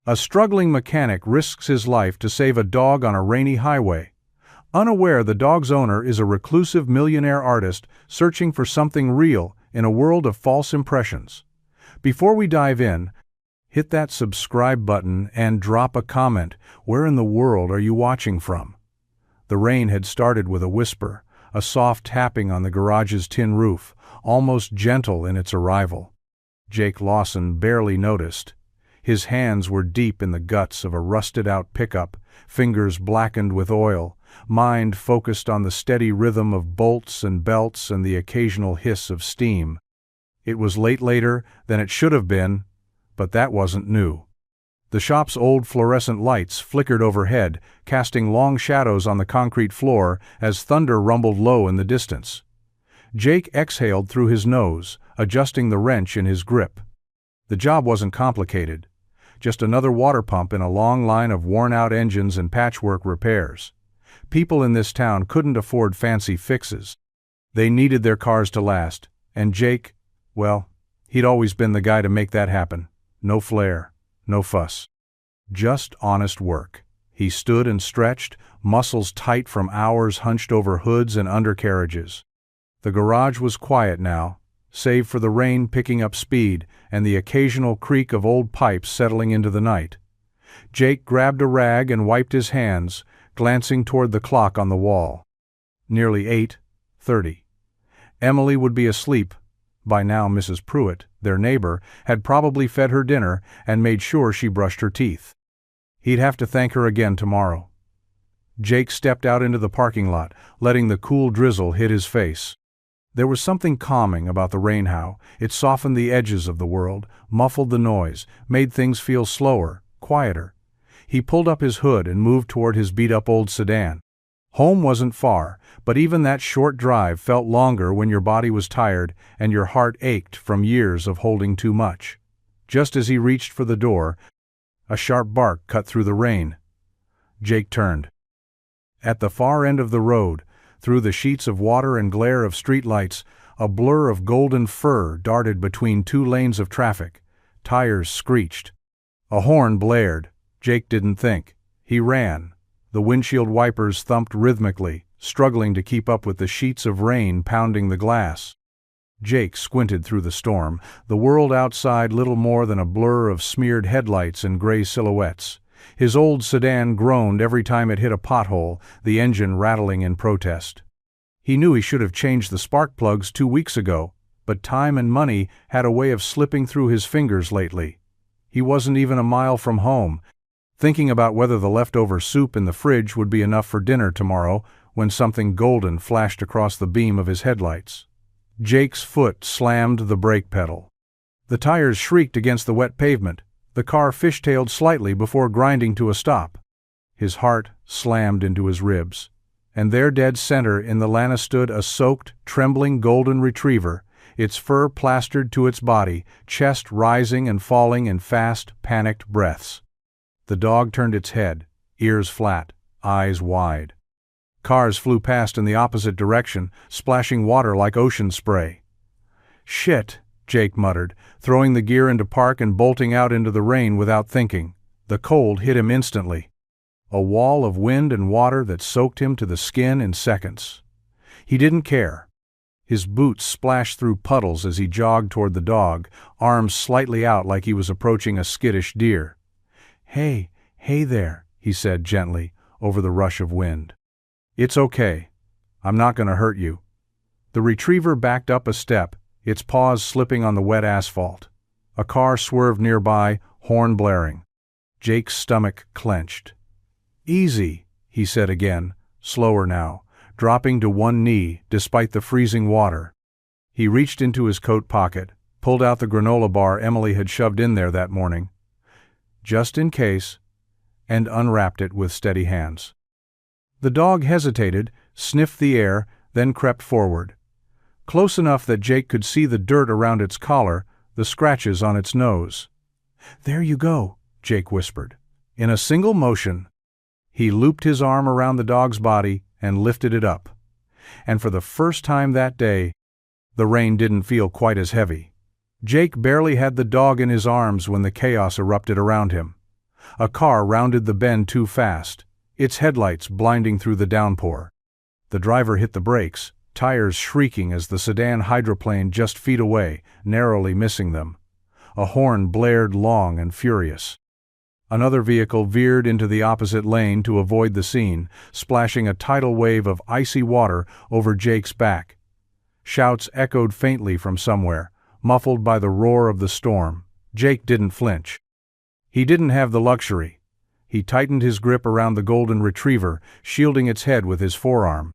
A struggling mechanic risks his life to save a dog on a rainy highway. Unaware the dog's owner is a reclusive millionaire artist searching for something real in a world of false impressions. Before we dive in, hit that subscribe button and drop a comment. Where in the world are you watching from? The rain had started with a whisper, a soft tapping on the garage's tin roof, almost gentle in its arrival. Jake Lawson barely noticed. His hands were deep in the guts of a rusted-out pickup, fingers blackened with oil, mind focused on the steady rhythm of bolts and belts and the occasional hiss of steam. It was later than it should have been, but that wasn't new. The shop's old fluorescent lights flickered overhead, casting long shadows on the concrete floor as thunder rumbled low in the distance. Jake exhaled through his nose, adjusting the wrench in his grip. The job wasn't complicated. Just another water pump in a long line of worn-out engines and patchwork repairs. People in this town couldn't afford fancy fixes. They needed their cars to last, and Jake, well, he'd always been the guy to make that happen. No flair, no fuss. Just honest work. He stood and stretched, muscles tight from hours hunched over hoods and undercarriages. The garage was quiet now, save for the rain picking up speed and the occasional creak of old pipes settling into the night. Jake grabbed a rag and wiped his hands, glancing toward the clock on the wall. Nearly 8:30. Emily would be asleep. By now Mrs. Pruitt, their neighbor, had probably fed her dinner and made sure she brushed her teeth. He'd have to thank her again tomorrow. Jake stepped out into the parking lot, letting the cool drizzle hit his face. There was something calming about the rain. How it softened the edges of the world, muffled the noise, made things feel slower, quieter. He pulled up his hood and moved toward his beat-up old sedan. Home wasn't far, but even that short drive felt longer when your body was tired and your heart ached from years of holding too much. Just as he reached for the door, a sharp bark cut through the rain. Jake turned. At the far end of the road, through the sheets of water and glare of streetlights, a blur of golden fur darted between two lanes of traffic. Tires screeched. A horn blared. Jake didn't think. He ran. The windshield wipers thumped rhythmically, struggling to keep up with the sheets of rain pounding the glass. Jake squinted through the storm, the world outside little more than a blur of smeared headlights and gray silhouettes. His old sedan groaned every time it hit a pothole, the engine rattling in protest. He knew he should have changed the spark plugs 2 weeks ago, but time and money had a way of slipping through his fingers lately. He wasn't even a mile from home, thinking about whether the leftover soup in the fridge would be enough for dinner tomorrow when something golden flashed across the beam of his headlights. Jake's foot slammed the brake pedal. The tires shrieked against the wet pavement. The car fishtailed slightly before grinding to a stop. His heart slammed into his ribs. And there dead center in the lana stood a soaked, trembling golden retriever, its fur plastered to its body, chest rising and falling in fast, panicked breaths. The dog turned its head, ears flat, eyes wide. Cars flew past in the opposite direction, splashing water like ocean spray. "Shit," Jake muttered, throwing the gear into park and bolting out into the rain without thinking. The cold hit him instantly. A wall of wind and water that soaked him to the skin in seconds. He didn't care. His boots splashed through puddles as he jogged toward the dog, arms slightly out like he was approaching a skittish deer. Hey there," he said gently, over the rush of wind. "It's okay. I'm not going to hurt you." The retriever backed up a step, its paws slipping on the wet asphalt. A car swerved nearby, horn blaring. Jake's stomach clenched. "Easy," he said again, slower now, dropping to one knee despite the freezing water. He reached into his coat pocket, pulled out the granola bar Emily had shoved in there that morning, just in case, and unwrapped it with steady hands. The dog hesitated, sniffed the air, then crept forward. Close enough that Jake could see the dirt around its collar, the scratches on its nose. "There you go," Jake whispered. In a single motion, he looped his arm around the dog's body and lifted it up. And for the first time that day, the rain didn't feel quite as heavy. Jake barely had the dog in his arms when the chaos erupted around him. A car rounded the bend too fast, its headlights blinding through the downpour. The driver hit the brakes, tires shrieking as the sedan hydroplaned just feet away, narrowly missing them. A horn blared long and furious. Another vehicle veered into the opposite lane to avoid the scene, splashing a tidal wave of icy water over Jake's back. Shouts echoed faintly from somewhere, muffled by the roar of the storm. Jake didn't flinch. He didn't have the luxury. He tightened his grip around the golden retriever, shielding its head with his forearm.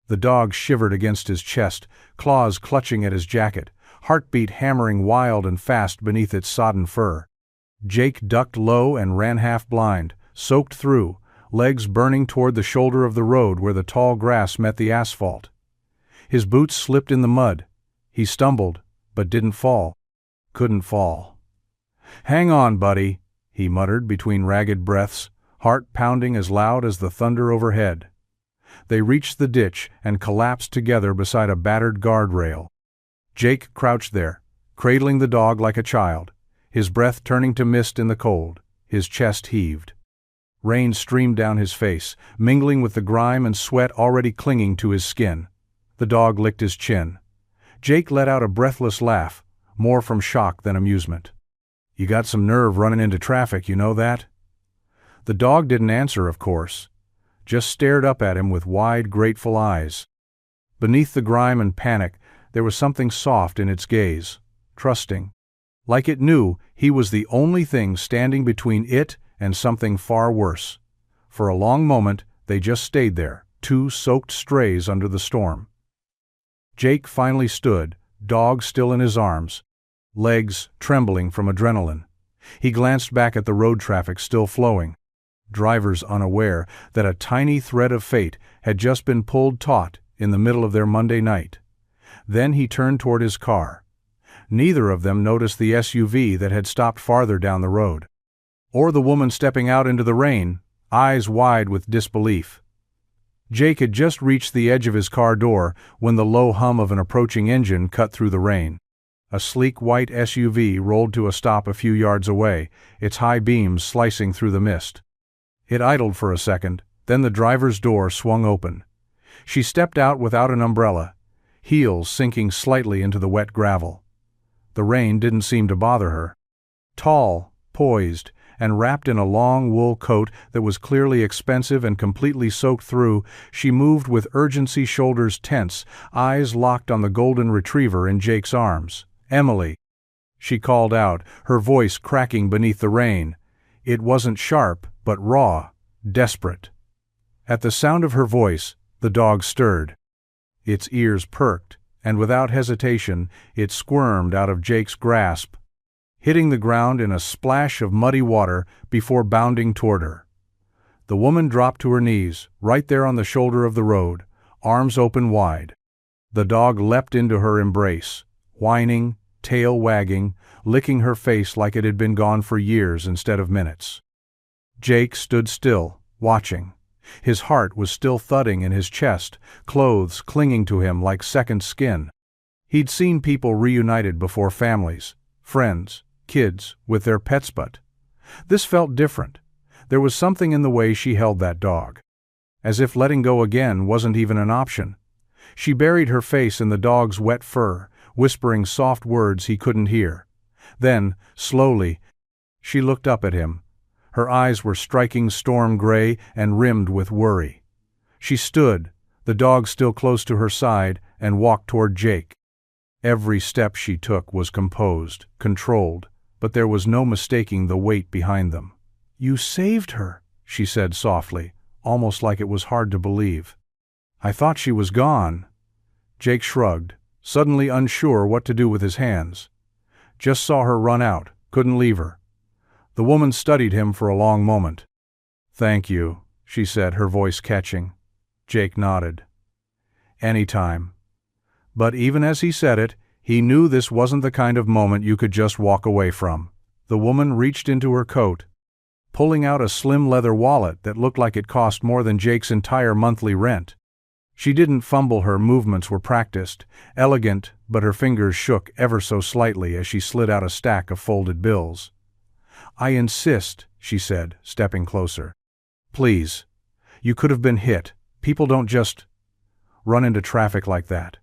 The dog shivered against his chest, claws clutching at his jacket, heartbeat hammering wild and fast beneath its sodden fur. Jake ducked low and ran half blind, soaked through, legs burning toward the shoulder of the road where the tall grass met the asphalt. His boots slipped in the mud. He stumbled, but didn't fall. Couldn't fall. "Hang on, buddy," he muttered between ragged breaths, heart pounding as loud as the thunder overhead. They reached the ditch and collapsed together beside a battered guardrail. Jake crouched there, cradling the dog like a child, his breath turning to mist in the cold. His chest heaved. Rain streamed down his face, mingling with the grime and sweat already clinging to his skin. The dog licked his chin. Jake let out a breathless laugh, more from shock than amusement. "You got some nerve running into traffic, you know that?" The dog didn't answer, of course, just stared up at him with wide, grateful eyes. Beneath the grime and panic, there was something soft in its gaze, trusting. Like it knew he was the only thing standing between it and something far worse. For a long moment, they just stayed there, two soaked strays under the storm. Jake finally stood, dog still in his arms, legs trembling from adrenaline. He glanced back at the road traffic still flowing, drivers unaware that a tiny thread of fate had just been pulled taut in the middle of their Monday night. Then he turned toward his car. Neither of them noticed the SUV that had stopped farther down the road, or the woman stepping out into the rain, eyes wide with disbelief. Jake had just reached the edge of his car door when the low hum of an approaching engine cut through the rain. A sleek white SUV rolled to a stop a few yards away, its high beams slicing through the mist. It idled for a second, then the driver's door swung open. She stepped out without an umbrella, heels sinking slightly into the wet gravel. The rain didn't seem to bother her. Tall, poised, and wrapped in a long wool coat that was clearly expensive and completely soaked through, she moved with urgency, shoulders tense, eyes locked on the golden retriever in Jake's arms. "Emily," she called out, her voice cracking beneath the rain. It wasn't sharp, but raw, desperate. At the sound of her voice, the dog stirred. Its ears perked, and without hesitation, it squirmed out of Jake's grasp, hitting the ground in a splash of muddy water before bounding toward her. The woman dropped to her knees, right there on the shoulder of the road, arms open wide. The dog leapt into her embrace, whining, tail wagging, licking her face like it had been gone for years instead of minutes. Jake stood still, watching. His heart was still thudding in his chest, clothes clinging to him like second skin. He'd seen people reunited before, families, friends, kids, with their pets, but this felt different. There was something in the way she held that dog. As if letting go again wasn't even an option. She buried her face in the dog's wet fur, whispering soft words he couldn't hear. Then, slowly, she looked up at him. Her eyes were striking storm gray and rimmed with worry. She stood, the dog still close to her side, and walked toward Jake. Every step she took was composed, controlled, but there was no mistaking the weight behind them. "You saved her," she said softly, almost like it was hard to believe. "I thought she was gone." Jake shrugged, suddenly unsure what to do with his hands. "Just saw her run out, couldn't leave her." The woman studied him for a long moment. "Thank you," she said, her voice catching. Jake nodded. "Anytime." But even as he said it, he knew this wasn't the kind of moment you could just walk away from. The woman reached into her coat, pulling out a slim leather wallet that looked like it cost more than Jake's entire monthly rent. She didn't fumble, her movements were practiced, elegant, but her fingers shook ever so slightly as she slid out a stack of folded bills. "I insist," she said, stepping closer. Please. You could have been hit. People don't just run into traffic like that.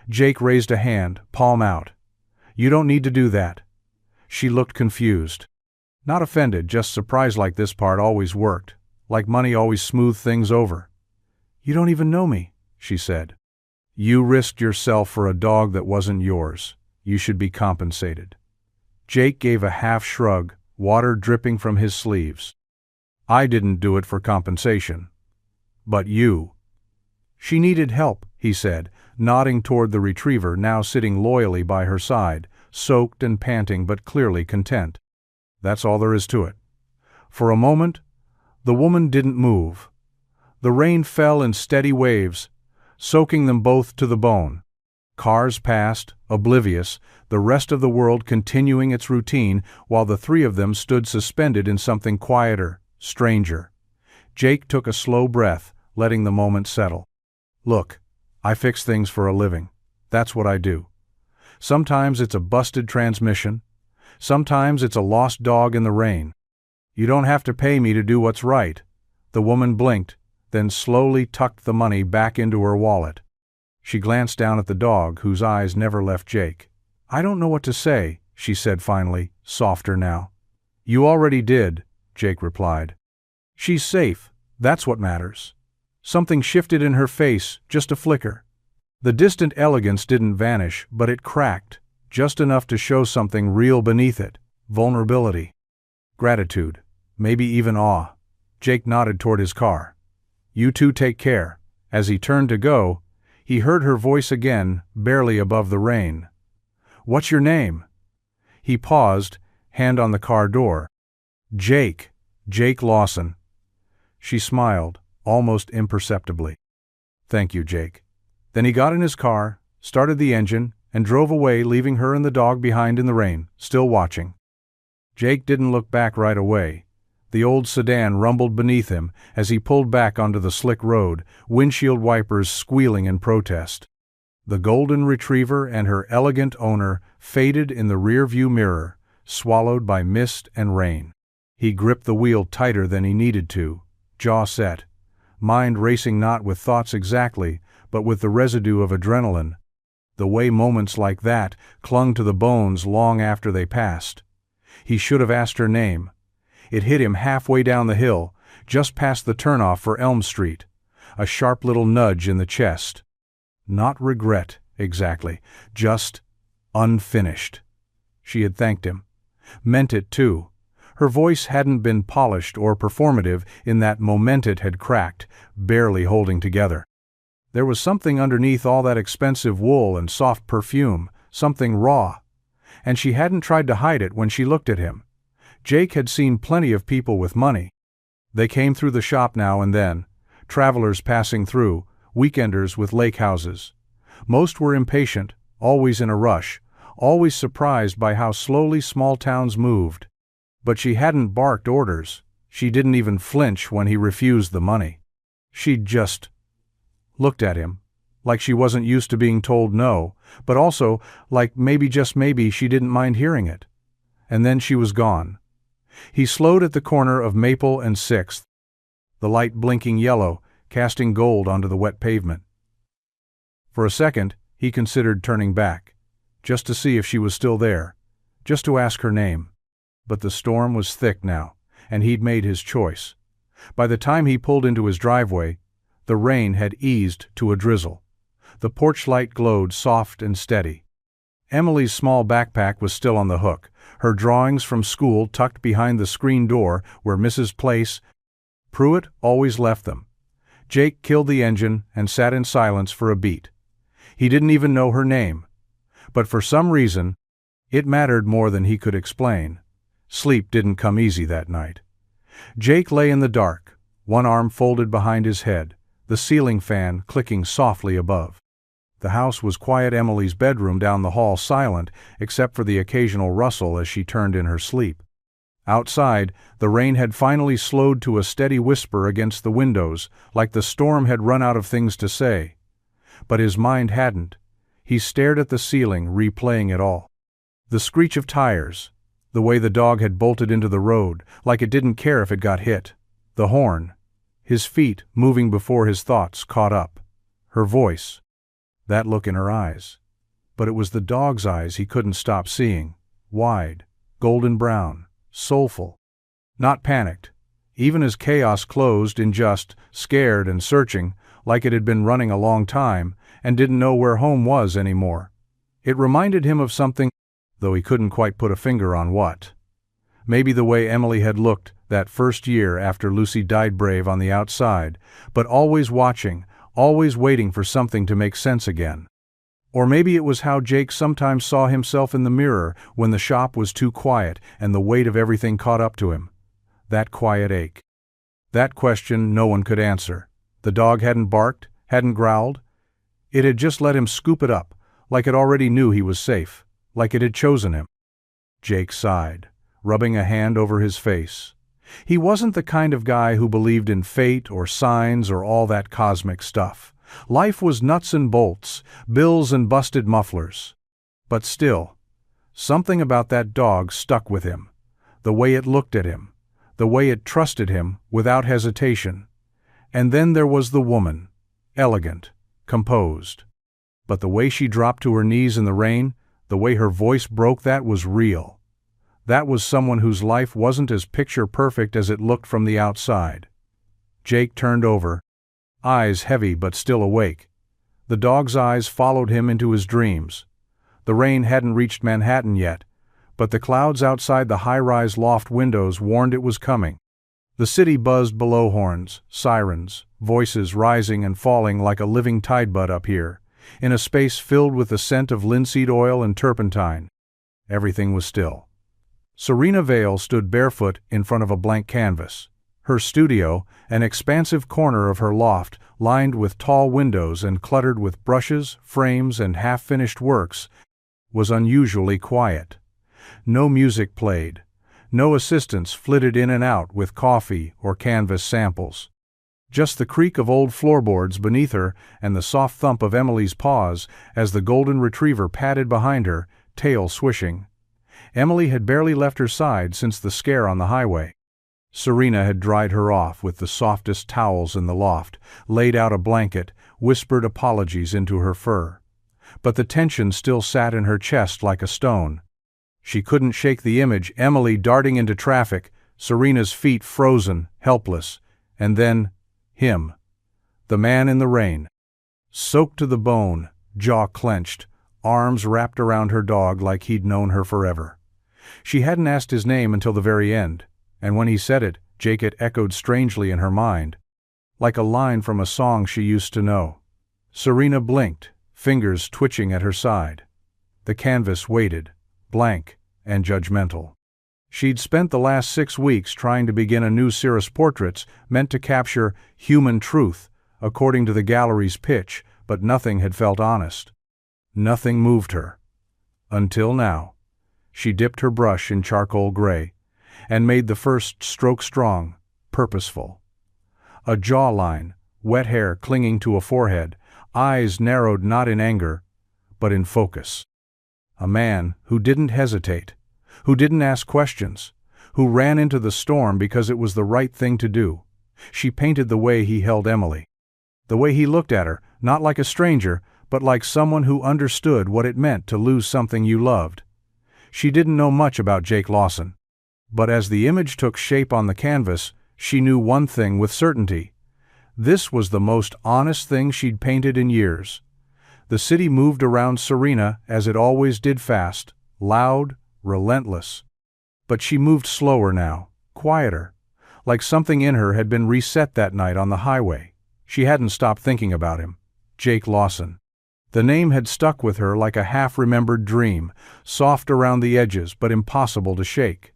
Jake raised a hand, palm out. You don't need to do that. She looked confused. Not offended, just surprised, like this part always worked, like money always smoothed things over. You don't even know me, she said. You risked yourself for a dog that wasn't yours. You should be compensated. Jake gave a half shrug, water dripping from his sleeves. I didn't do it for compensation. But you. She needed help, he said, nodding toward the retriever now sitting loyally by her side, soaked and panting but clearly content. That's all there is to it. For a moment, the woman didn't move. The rain fell in steady waves, soaking them both to the bone. Cars passed, oblivious, the rest of the world continuing its routine while the three of them stood suspended in something quieter, stranger. Jake took a slow breath, letting the moment settle. Look, I fix things for a living. That's what I do. Sometimes it's a busted transmission. Sometimes it's a lost dog in the rain. You don't have to pay me to do what's right. The woman blinked, then slowly tucked the money back into her wallet. She glanced down at the dog, whose eyes never left Jake. I don't know what to say, she said finally, softer now. You already did, Jake replied. She's safe. That's what matters. Something shifted in her face, just a flicker. The distant elegance didn't vanish, but it cracked, just enough to show something real beneath it. Vulnerability. Gratitude. Maybe even awe. Jake nodded toward his car. You two take care. As he turned to go, he heard her voice again, barely above the rain. What's your name? He paused, hand on the car door. Jake. Jake Lawson. She smiled, almost imperceptibly. Thank you, Jake. Then he got in his car, started the engine, and drove away, leaving her and the dog behind in the rain, still watching. Jake didn't look back right away. The old sedan rumbled beneath him as he pulled back onto the slick road, windshield wipers squealing in protest. The golden retriever and her elegant owner faded in the rear-view mirror, swallowed by mist and rain. He gripped the wheel tighter than he needed to, jaw set, mind racing not with thoughts exactly, but with the residue of adrenaline. The way moments like that clung to the bones long after they passed. He should have asked her name. It hit him halfway down the hill, just past the turnoff for Elm Street. A sharp little nudge in the chest. Not regret, exactly, just unfinished. She had thanked him. Meant it, too. Her voice hadn't been polished or performative in that moment it had cracked, barely holding together. There was something underneath all that expensive wool and soft perfume, something raw. And she hadn't tried to hide it when she looked at him. Jake had seen plenty of people with money. They came through the shop now and then, travelers passing through, weekenders with lake houses. Most were impatient, always in a rush, always surprised by how slowly small towns moved. But she hadn't barked orders. She didn't even flinch when he refused the money. She'd just looked at him, like she wasn't used to being told no, but also like maybe, just maybe, she didn't mind hearing it. And then she was gone. He slowed at the corner of Maple and 6th, the light blinking yellow, casting gold onto the wet pavement. For a second, he considered turning back, just to see if she was still there, just to ask her name. But the storm was thick now, and he'd made his choice. By the time he pulled into his driveway, the rain had eased to a drizzle. The porch light glowed soft and steady. Emily's small backpack was still on the hook, her drawings from school tucked behind the screen door where Mrs. Place Pruitt always left them. Jake killed the engine and sat in silence for a beat. He didn't even know her name. But for some reason, it mattered more than he could explain. Sleep didn't come easy that night. Jake lay in the dark, one arm folded behind his head, the ceiling fan clicking softly above. The house was quiet, Emily's bedroom down the hall silent, except for the occasional rustle as she turned in her sleep. Outside, the rain had finally slowed to a steady whisper against the windows, like the storm had run out of things to say. But his mind hadn't. He stared at the ceiling, replaying it all. The screech of tires, The way the dog had bolted into the road, like it didn't care if it got hit. The horn. His feet, moving before his thoughts, caught up. Her voice. That look in her eyes. But it was the dog's eyes he couldn't stop seeing. Wide, golden brown, soulful. Not panicked. Even as chaos closed in, just scared and searching, like it had been running a long time, and didn't know where home was anymore. It reminded him of something, though he couldn't quite put a finger on what. Maybe the way Emily had looked that first year after Lucy died, brave on the outside, but always watching, always waiting for something to make sense again. Or maybe it was how Jake sometimes saw himself in the mirror when the shop was too quiet and the weight of everything caught up to him. That quiet ache. That question no one could answer. The dog hadn't barked, hadn't growled. It had just let him scoop it up, like it already knew he was safe, like it had chosen him. Jake sighed, rubbing a hand over his face. He wasn't the kind of guy who believed in fate or signs or all that cosmic stuff. Life was nuts and bolts, bills and busted mufflers. But still, something about that dog stuck with him. The way it looked at him, the way it trusted him without hesitation. And then there was the woman, elegant, composed. But the way she dropped to her knees in the rain, the way her voice broke, that was real. That was someone whose life wasn't as picture-perfect as it looked from the outside. Jake turned over, eyes heavy but still awake. The dog's eyes followed him into his dreams. The rain hadn't reached Manhattan yet, but the clouds outside the high-rise loft windows warned it was coming. The city buzzed below, horns, sirens, voices rising and falling like a living tidebud up here, in a space filled with the scent of linseed oil and turpentine. Everything was still. Serena Vale stood barefoot in front of a blank canvas. Her studio, an expansive corner of her loft, lined with tall windows and cluttered with brushes, frames, and half-finished works, was unusually quiet. No music played. No assistants flitted in and out with coffee or canvas samples. Just the creak of old floorboards beneath her and the soft thump of Emily's paws as the golden retriever padded behind her, tail swishing. Emily had barely left her side since the scare on the highway. Serena had dried her off with the softest towels in the loft, laid out a blanket, whispered apologies into her fur. But the tension still sat in her chest like a stone. She couldn't shake the image, Emily darting into traffic, Serena's feet frozen, helpless, and then him. The man in the rain. Soaked to the bone, jaw clenched, arms wrapped around her dog like he'd known her forever. She hadn't asked his name until the very end, and when he said it, Jake, it echoed strangely in her mind, like a line from a song she used to know. Serena blinked, fingers twitching at her side. The canvas waited, blank and judgmental. She'd spent the last 6 weeks trying to begin a new series of portraits meant to capture human truth, according to the gallery's pitch, but nothing had felt honest. Nothing moved her. Until now. She dipped her brush in charcoal gray and made the first stroke strong, purposeful. A jawline, wet hair clinging to a forehead, eyes narrowed not in anger, but in focus. A man who didn't hesitate, who didn't ask questions, who ran into the storm because it was the right thing to do. She painted the way he held Emily. The way he looked at her, not like a stranger, but like someone who understood what it meant to lose something you loved. She didn't know much about Jake Lawson. But as the image took shape on the canvas, she knew one thing with certainty. This was the most honest thing she'd painted in years. The city moved around Serena as it always did, fast, loud, relentless. But she moved slower now, quieter, like something in her had been reset that night on the highway. She hadn't stopped thinking about him, Jake Lawson. The name had stuck with her like a half-remembered dream, soft around the edges but impossible to shake.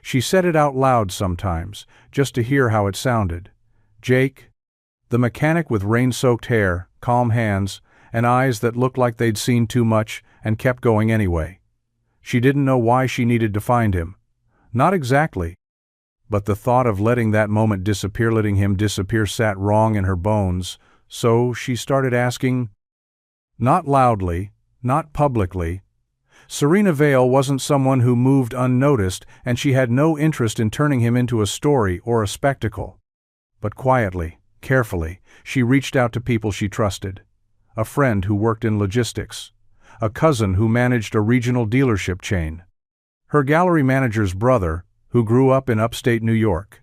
She said it out loud sometimes, just to hear how it sounded. Jake. The mechanic with rain-soaked hair, calm hands, and eyes that looked like they'd seen too much and kept going anyway. She didn't know why she needed to find him. Not exactly. But the thought of letting that moment disappear, letting him disappear, sat wrong in her bones, so she started asking, not loudly, not publicly, Serena Vale wasn't someone who moved unnoticed, and she had no interest in turning him into a story or a spectacle. But quietly, carefully, she reached out to people she trusted. A friend who worked in logistics. A cousin who managed a regional dealership chain. Her gallery manager's brother, who grew up in upstate New York.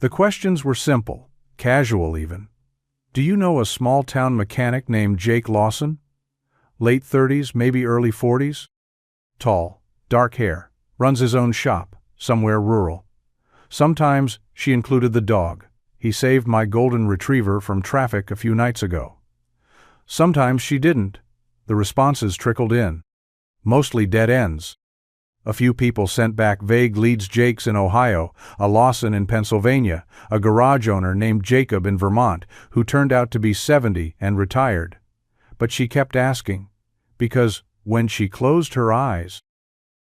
The questions were simple, casual even. Do you know a small-town mechanic named Jake Lawson? Late 30s, maybe early 40s? Tall, dark hair, runs his own shop, somewhere rural. Sometimes she included the dog. He saved my golden retriever from traffic a few nights ago. Sometimes she didn't. The responses trickled in. Mostly dead ends. A few people sent back vague leads: Jake's in Ohio, a Lawson in Pennsylvania, a garage owner named Jacob in Vermont, who turned out to be 70 and retired. But she kept asking, because when she closed her eyes,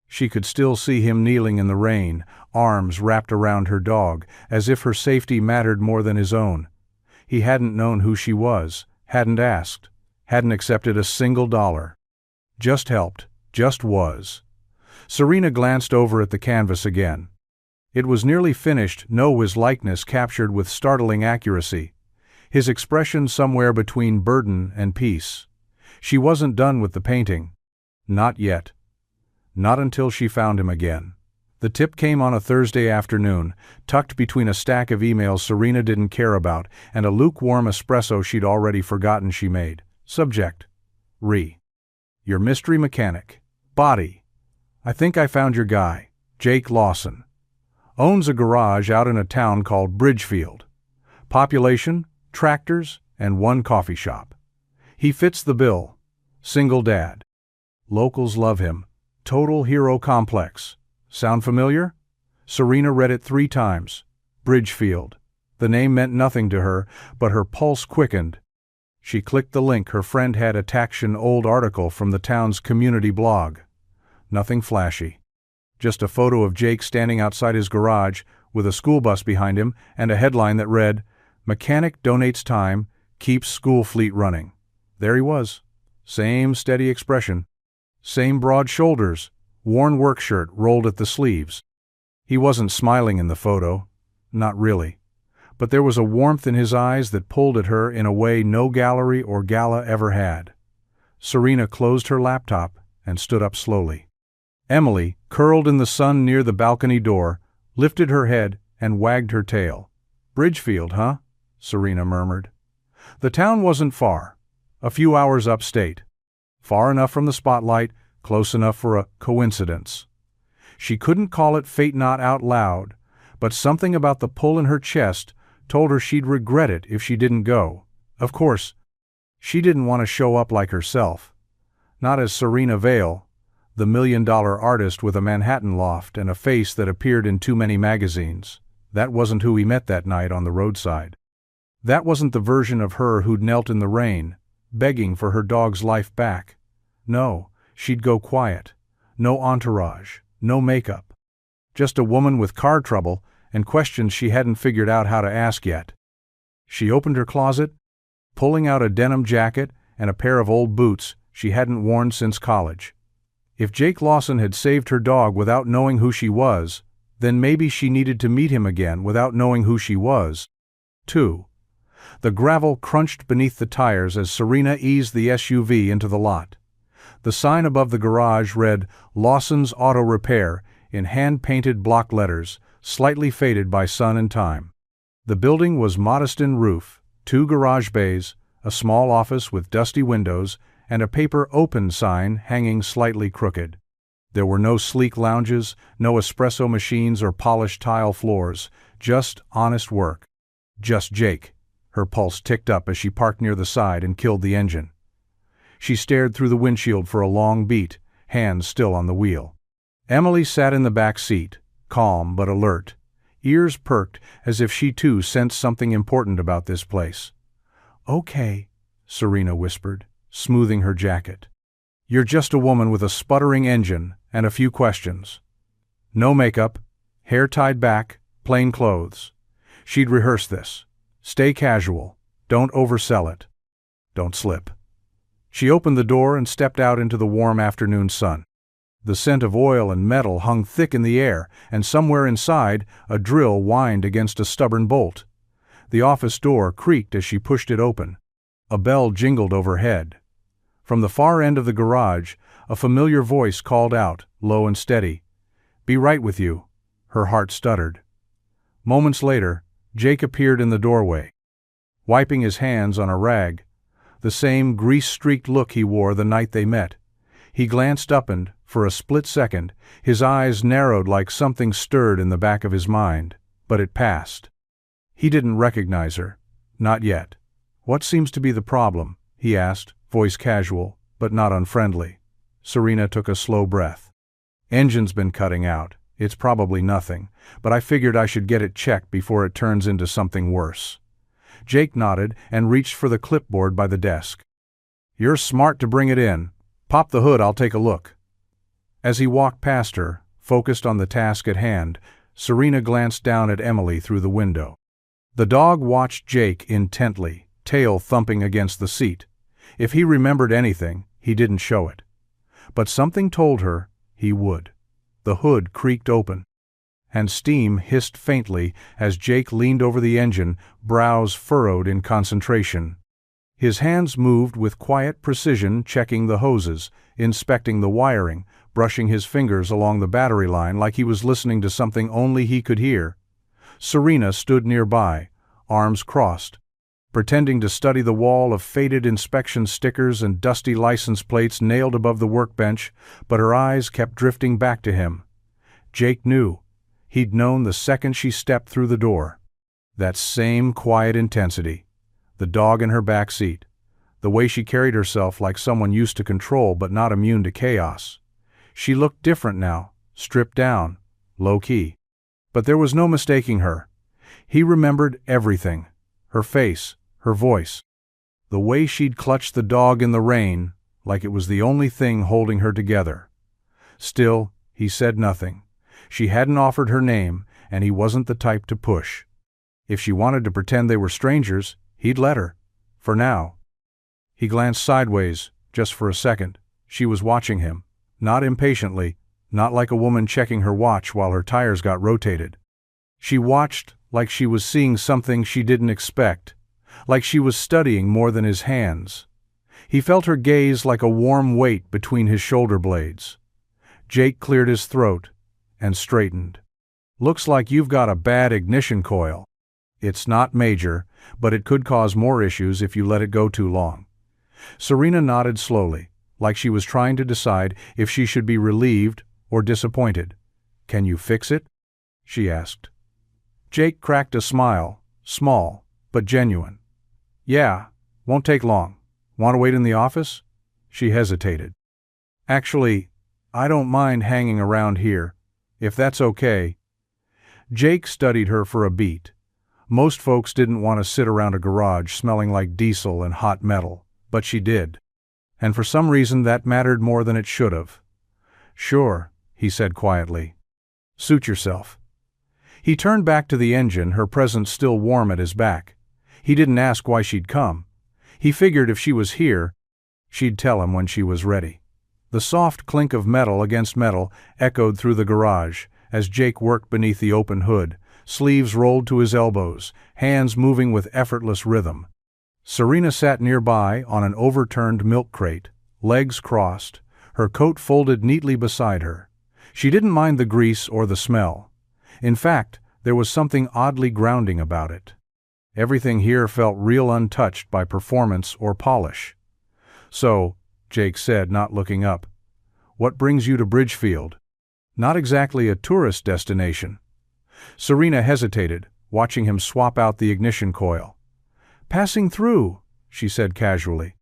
she could still see him kneeling in the rain, arms wrapped around her dog, as if her safety mattered more than his own. He hadn't known who she was, hadn't asked, hadn't accepted a single dollar. Just helped, just was. Serena glanced over at the canvas again. It was nearly finished, Noah's likeness captured with startling accuracy, his expression somewhere between burden and peace. She wasn't done with the painting. Not yet. Not until she found him again. The tip came on a Thursday afternoon, tucked between a stack of emails Serena didn't care about and a lukewarm espresso she'd already forgotten she made. Subject: Re. Your mystery mechanic. Body: I think I found your guy. Jake Lawson. Owns a garage out in a town called Bridgefield. Population: tractors and one coffee shop. He fits the bill. Single dad. Locals love him. Total hero complex. Sound familiar? Serena read it 3 times. Bridgefield. The name meant nothing to her, but her pulse quickened. She clicked the link her friend had attached, an old article from the town's community blog. Nothing flashy. Just a photo of Jake standing outside his garage, with a school bus behind him, and a headline that read, "Mechanic donates time, keeps school fleet running." There he was. Same steady expression. Same broad shoulders, worn work shirt rolled at the sleeves. He wasn't smiling in the photo. Not really. But there was a warmth in his eyes that pulled at her in a way no gallery or gala ever had. Serena closed her laptop and stood up slowly. Emily, curled in the sun near the balcony door, lifted her head and wagged her tail. "Bridgefield, huh?" Serena murmured. The town wasn't far. A few hours upstate. Far enough from the spotlight, close enough for a coincidence. She couldn't call it fate, not out loud, but something about the pull in her chest told her she'd regret it if she didn't go. Of course, she didn't want to show up like herself. Not as Serena Vale, the million-dollar artist with a Manhattan loft and a face that appeared in too many magazines. That wasn't who he met that night on the roadside. That wasn't the version of her who'd knelt in the rain, begging for her dog's life back. No, she'd go quiet. No entourage, no makeup. Just a woman with car trouble and questions she hadn't figured out how to ask yet. She opened her closet, pulling out a denim jacket and a pair of old boots she hadn't worn since college. If Jake Lawson had saved her dog without knowing who she was, then maybe she needed to meet him again without knowing who she was, too. The gravel crunched beneath the tires as Serena eased the SUV into the lot. The sign above the garage read, "Lawson's Auto Repair," in hand-painted block letters, slightly faded by sun and time. The building was modest in roof, 2 garage bays, a small office with dusty windows, and a paper "Open" sign hanging slightly crooked. There were no sleek lounges, no espresso machines or polished tile floors, just honest work. Just Jake. Her pulse ticked up as she parked near the side and killed the engine. She stared through the windshield for a long beat, hands still on the wheel. Emily sat in the back seat, calm but alert, ears perked as if she too sensed something important about this place. "Okay," Serena whispered, smoothing her jacket. "You're just a woman with a sputtering engine and a few questions. No makeup, hair tied back, plain clothes." She'd rehearsed this. Stay casual. Don't oversell it. Don't slip. She opened the door and stepped out into the warm afternoon sun. The scent of oil and metal hung thick in the air, and somewhere inside, a drill whined against a stubborn bolt. The office door creaked as she pushed it open. A bell jingled overhead. From the far end of the garage, a familiar voice called out, low and steady, "Be right with you." Her heart stuttered. Moments later, Jake appeared in the doorway, wiping his hands on a rag, the same grease-streaked look he wore the night they met. He glanced up and, for a split second, his eyes narrowed like something stirred in the back of his mind, but it passed. He didn't recognize her. Not yet. "What seems to be the problem?" he asked, voice casual, but not unfriendly. Serena took a slow breath. "Engine's been cutting out. It's probably nothing, but I figured I should get it checked before it turns into something worse." Jake nodded and reached for the clipboard by the desk. "You're smart to bring it in. Pop the hood, I'll take a look." As he walked past her, focused on the task at hand, Serena glanced down at Emily through the window. The dog watched Jake intently, tail thumping against the seat. If he remembered anything, he didn't show it. But something told her he would. The hood creaked open, and steam hissed faintly as Jake leaned over the engine, brows furrowed in concentration. His hands moved with quiet precision, checking the hoses, inspecting the wiring, brushing his fingers along the battery line like he was listening to something only he could hear. Serena stood nearby, arms crossed, pretending to study the wall of faded inspection stickers and dusty license plates nailed above the workbench, but her eyes kept drifting back to him. Jake knew. He'd known the second she stepped through the door. That same quiet intensity. The dog in her back seat. The way she carried herself like someone used to control but not immune to chaos. She looked different now, stripped down, low-key. But there was no mistaking her. He remembered everything. Her face, her voice. The way she'd clutched the dog in the rain, like it was the only thing holding her together. Still, he said nothing. She hadn't offered her name, and he wasn't the type to push. If she wanted to pretend they were strangers, he'd let her. For now. He glanced sideways, just for a second. She was watching him. Not impatiently, not like a woman checking her watch while her tires got rotated. She watched like she was seeing something she didn't expect, like she was studying more than his hands. He felt her gaze like a warm weight between his shoulder blades. Jake cleared his throat and straightened. "Looks like you've got a bad ignition coil. It's not major, but it could cause more issues if you let it go too long." Serena nodded slowly, like she was trying to decide if she should be relieved or disappointed. "Can you fix it?" she asked. Jake cracked a smile, small, but genuine. "Yeah, won't take long. Want to wait in the office?" She hesitated. "Actually, I don't mind hanging around here, if that's okay." Jake studied her for a beat. Most folks didn't want to sit around a garage smelling like diesel and hot metal, but she did. And for some reason that mattered more than it should have. "Sure," he said quietly. "Suit yourself." He turned back to the engine, her presence still warm at his back. He didn't ask why she'd come. He figured if she was here, she'd tell him when she was ready. The soft clink of metal against metal echoed through the garage as Jake worked beneath the open hood, sleeves rolled to his elbows, hands moving with effortless rhythm. Serena sat nearby on an overturned milk crate, legs crossed, her coat folded neatly beside her. She didn't mind the grease or the smell. In fact, there was something oddly grounding about it. Everything here felt real, untouched by performance or polish. "So," Jake said, not looking up, "what brings you to Bridgefield? Not exactly a tourist destination." Serena hesitated, watching him swap out the ignition coil. "Passing through," she said casually.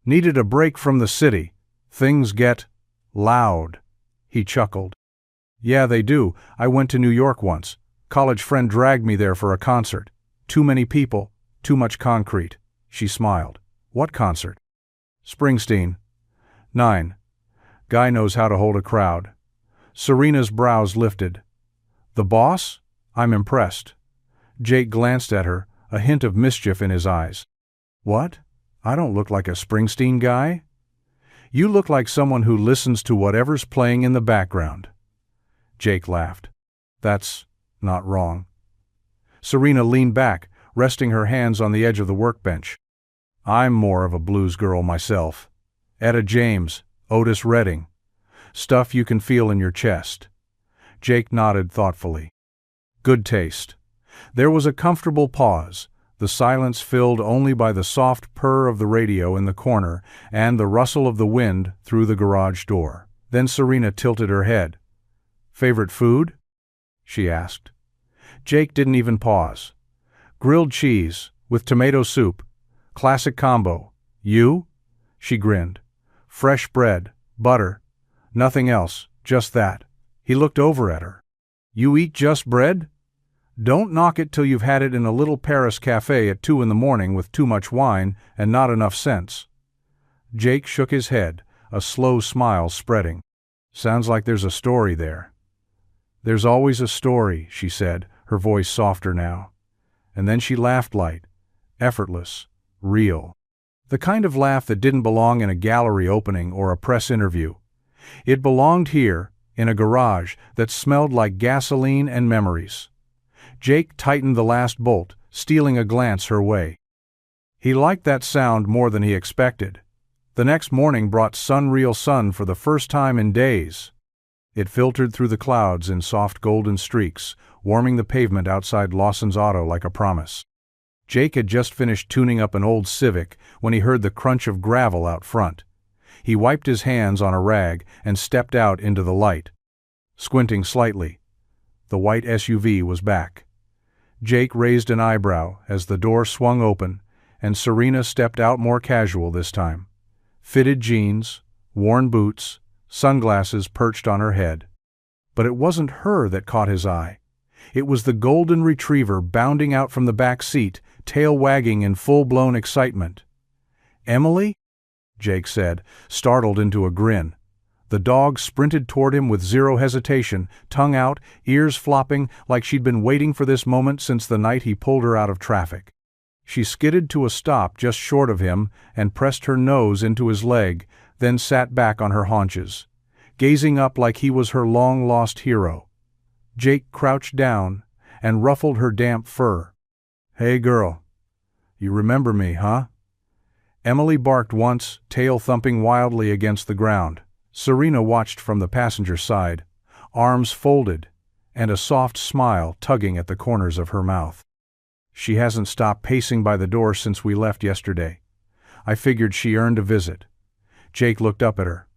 "Needed a break from the city. Things get loud." He chuckled. "Yeah, they do. I went to New York once. College friend dragged me there for a concert. Too many people, too much concrete." She smiled. "What concert?" "Springsteen. 9. Guy knows how to hold a crowd." Serena's brows lifted. "The boss? I'm impressed." Jake glanced at her, a hint of mischief in his eyes. "What? I don't look like a Springsteen guy?" You look like someone who listens to whatever's playing in the background. Jake laughed. That's not wrong. Serena leaned back, resting her hands on the edge of the workbench. I'm more of a blues girl myself. Etta James, Otis Redding. Stuff you can feel in your chest. Jake nodded thoughtfully. Good taste. There was a comfortable pause, the silence filled only by the soft purr of the radio in the corner and the rustle of the wind through the garage door. Then Serena tilted her head. Favorite food? She asked. Jake didn't even pause. Grilled cheese, with tomato soup. Classic combo. You? She grinned. Fresh bread, butter. Nothing else, just that. He looked over at her. You eat just bread? Don't knock it till you've had it in a little Paris cafe at 2 in the morning with too much wine and not enough sense. Jake shook his head, a slow smile spreading. Sounds like there's a story there. There's always a story, she said, her voice softer now. And then she laughed light, effortless, real. The kind of laugh that didn't belong in a gallery opening or a press interview. It belonged here, in a garage that smelled like gasoline and memories. Jake tightened the last bolt, stealing a glance her way. He liked that sound more than he expected. The next morning brought sun-real sun for the first time in days. It filtered through the clouds in soft golden streaks, warming the pavement outside Lawson's Auto like a promise. Jake had just finished tuning up an old Civic when he heard the crunch of gravel out front. He wiped his hands on a rag and stepped out into the light. Squinting slightly, the white SUV was back. Jake raised an eyebrow as the door swung open, and Serena stepped out more casual this time. Fitted jeans, worn boots, sunglasses perched on her head. But it wasn't her that caught his eye. It was the golden retriever bounding out from the back seat, tail wagging in full-blown excitement. Emily? Jake said, startled into a grin. The dog sprinted toward him with zero hesitation, tongue out, ears flopping like she'd been waiting for this moment since the night he pulled her out of traffic. She skidded to a stop just short of him and pressed her nose into his leg, then sat back on her haunches, gazing up like he was her long-lost hero. Jake crouched down and ruffled her damp fur. Hey girl, you remember me, huh? Emily barked once, tail thumping wildly against the ground. Serena watched from the passenger side, arms folded, and a soft smile tugging at the corners of her mouth. She hasn't stopped pacing by the door since we left yesterday. I figured she earned a visit. Jake looked up at her.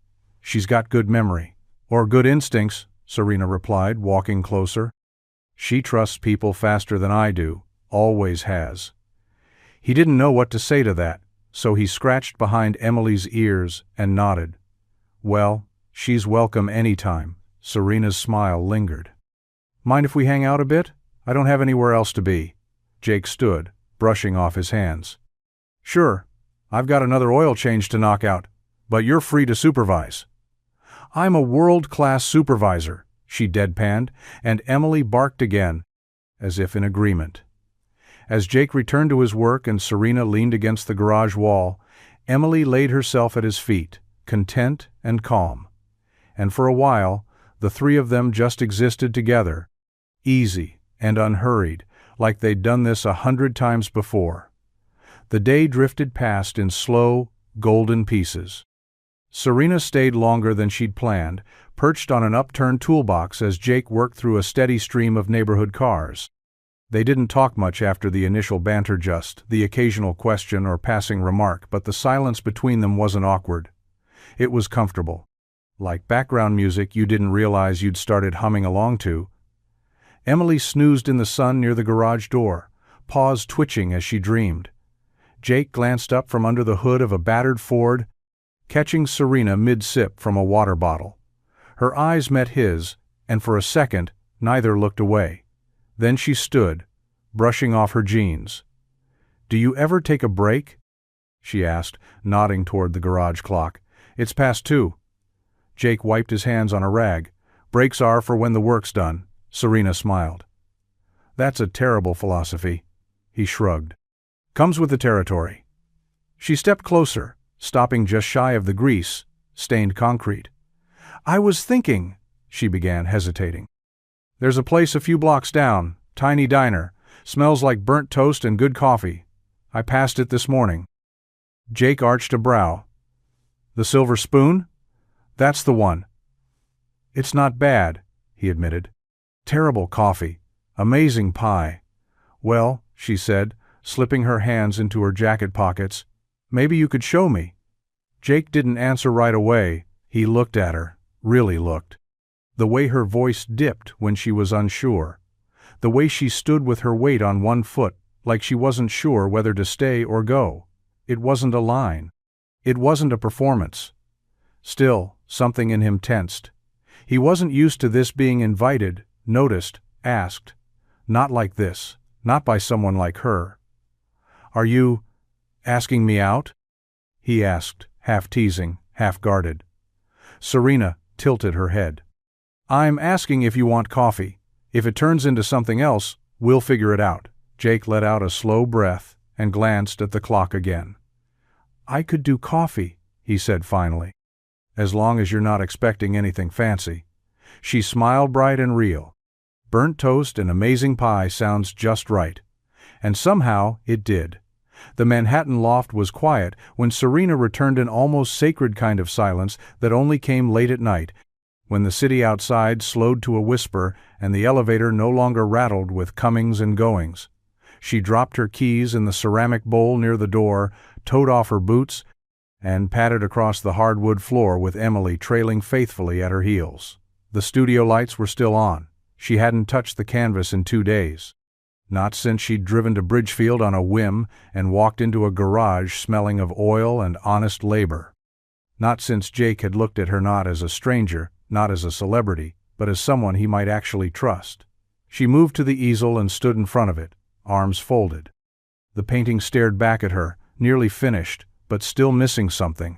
She's got good memory. Or good instincts, Serena replied, walking closer. She trusts people faster than I do, always has. He didn't know what to say to that, so he scratched behind Emily's ears and nodded. Well, she's welcome anytime. Serena's smile lingered. Mind if we hang out a bit? I don't have anywhere else to be. Jake stood, brushing off his hands. Sure, I've got another oil change to knock out, but you're free to supervise. I'm a world-class supervisor, she deadpanned, and Emily barked again, as if in agreement. As Jake returned to his work and Serena leaned against the garage wall, Emily laid herself at his feet, content and calm. And for a while, the three of them just existed together, easy and unhurried, like they'd done this 100 times before. The day drifted past in slow, golden pieces. Serena stayed longer than she'd planned, perched on an upturned toolbox as Jake worked through a steady stream of neighborhood cars. They didn't talk much after the initial banter, just the occasional question or passing remark, but the silence between them wasn't awkward. It was comfortable. Like background music you didn't realize you'd started humming along to. Emily snoozed in the sun near the garage door, paws twitching as she dreamed. Jake glanced up from under the hood of a battered Ford, catching Serena mid-sip from a water bottle. Her eyes met his, and for a second, neither looked away. Then she stood, brushing off her jeans. "Do you ever take a break?" she asked, nodding toward the garage clock. "It's past 2. Jake wiped his hands on a rag. "Breaks are for when the work's done." Serena smiled. "That's a terrible philosophy." He shrugged. "Comes with the territory." She stepped closer, stopping just shy of the grease, stained concrete. "I was thinking," she began, hesitating. "There's a place a few blocks down, tiny diner, smells like burnt toast and good coffee. I passed it this morning." Jake arched a brow. "The Silver Spoon? That's the one." "It's not bad," he admitted. "Terrible coffee. Amazing pie." "Well," she said, slipping her hands into her jacket pockets, "maybe you could show me." Jake didn't answer right away. He looked at her, really looked. The way her voice dipped when she was unsure. The way she stood with her weight on one foot, like she wasn't sure whether to stay or go. It wasn't a line. It wasn't a performance. Still, something in him tensed. He wasn't used to this, being invited, noticed, asked. Not like this, not by someone like her. "Are you asking me out?" he asked, half teasing, half guarded. Serena tilted her head. "I'm asking if you want coffee. If it turns into something else, we'll figure it out." Jake let out a slow breath and glanced at the clock again. "I could do coffee," he said finally. "As long as you're not expecting anything fancy." She smiled bright and real. Burnt toast and amazing pie sounds just right. And somehow it did. The Manhattan loft was quiet when Serena returned, an almost sacred kind of silence that only came late at night, when the city outside slowed to a whisper and the elevator no longer rattled with comings and goings. She dropped her keys in the ceramic bowl near the door, toed off her boots, and padded across the hardwood floor with Emily trailing faithfully at her heels. The studio lights were still on. She hadn't touched the canvas in 2 days. Not since she'd driven to Bridgefield on a whim and walked into a garage smelling of oil and honest labor. Not since Jake had looked at her not as a stranger, not as a celebrity, but as someone he might actually trust. She moved to the easel and stood in front of it, arms folded. The painting stared back at her, nearly finished, but still missing something.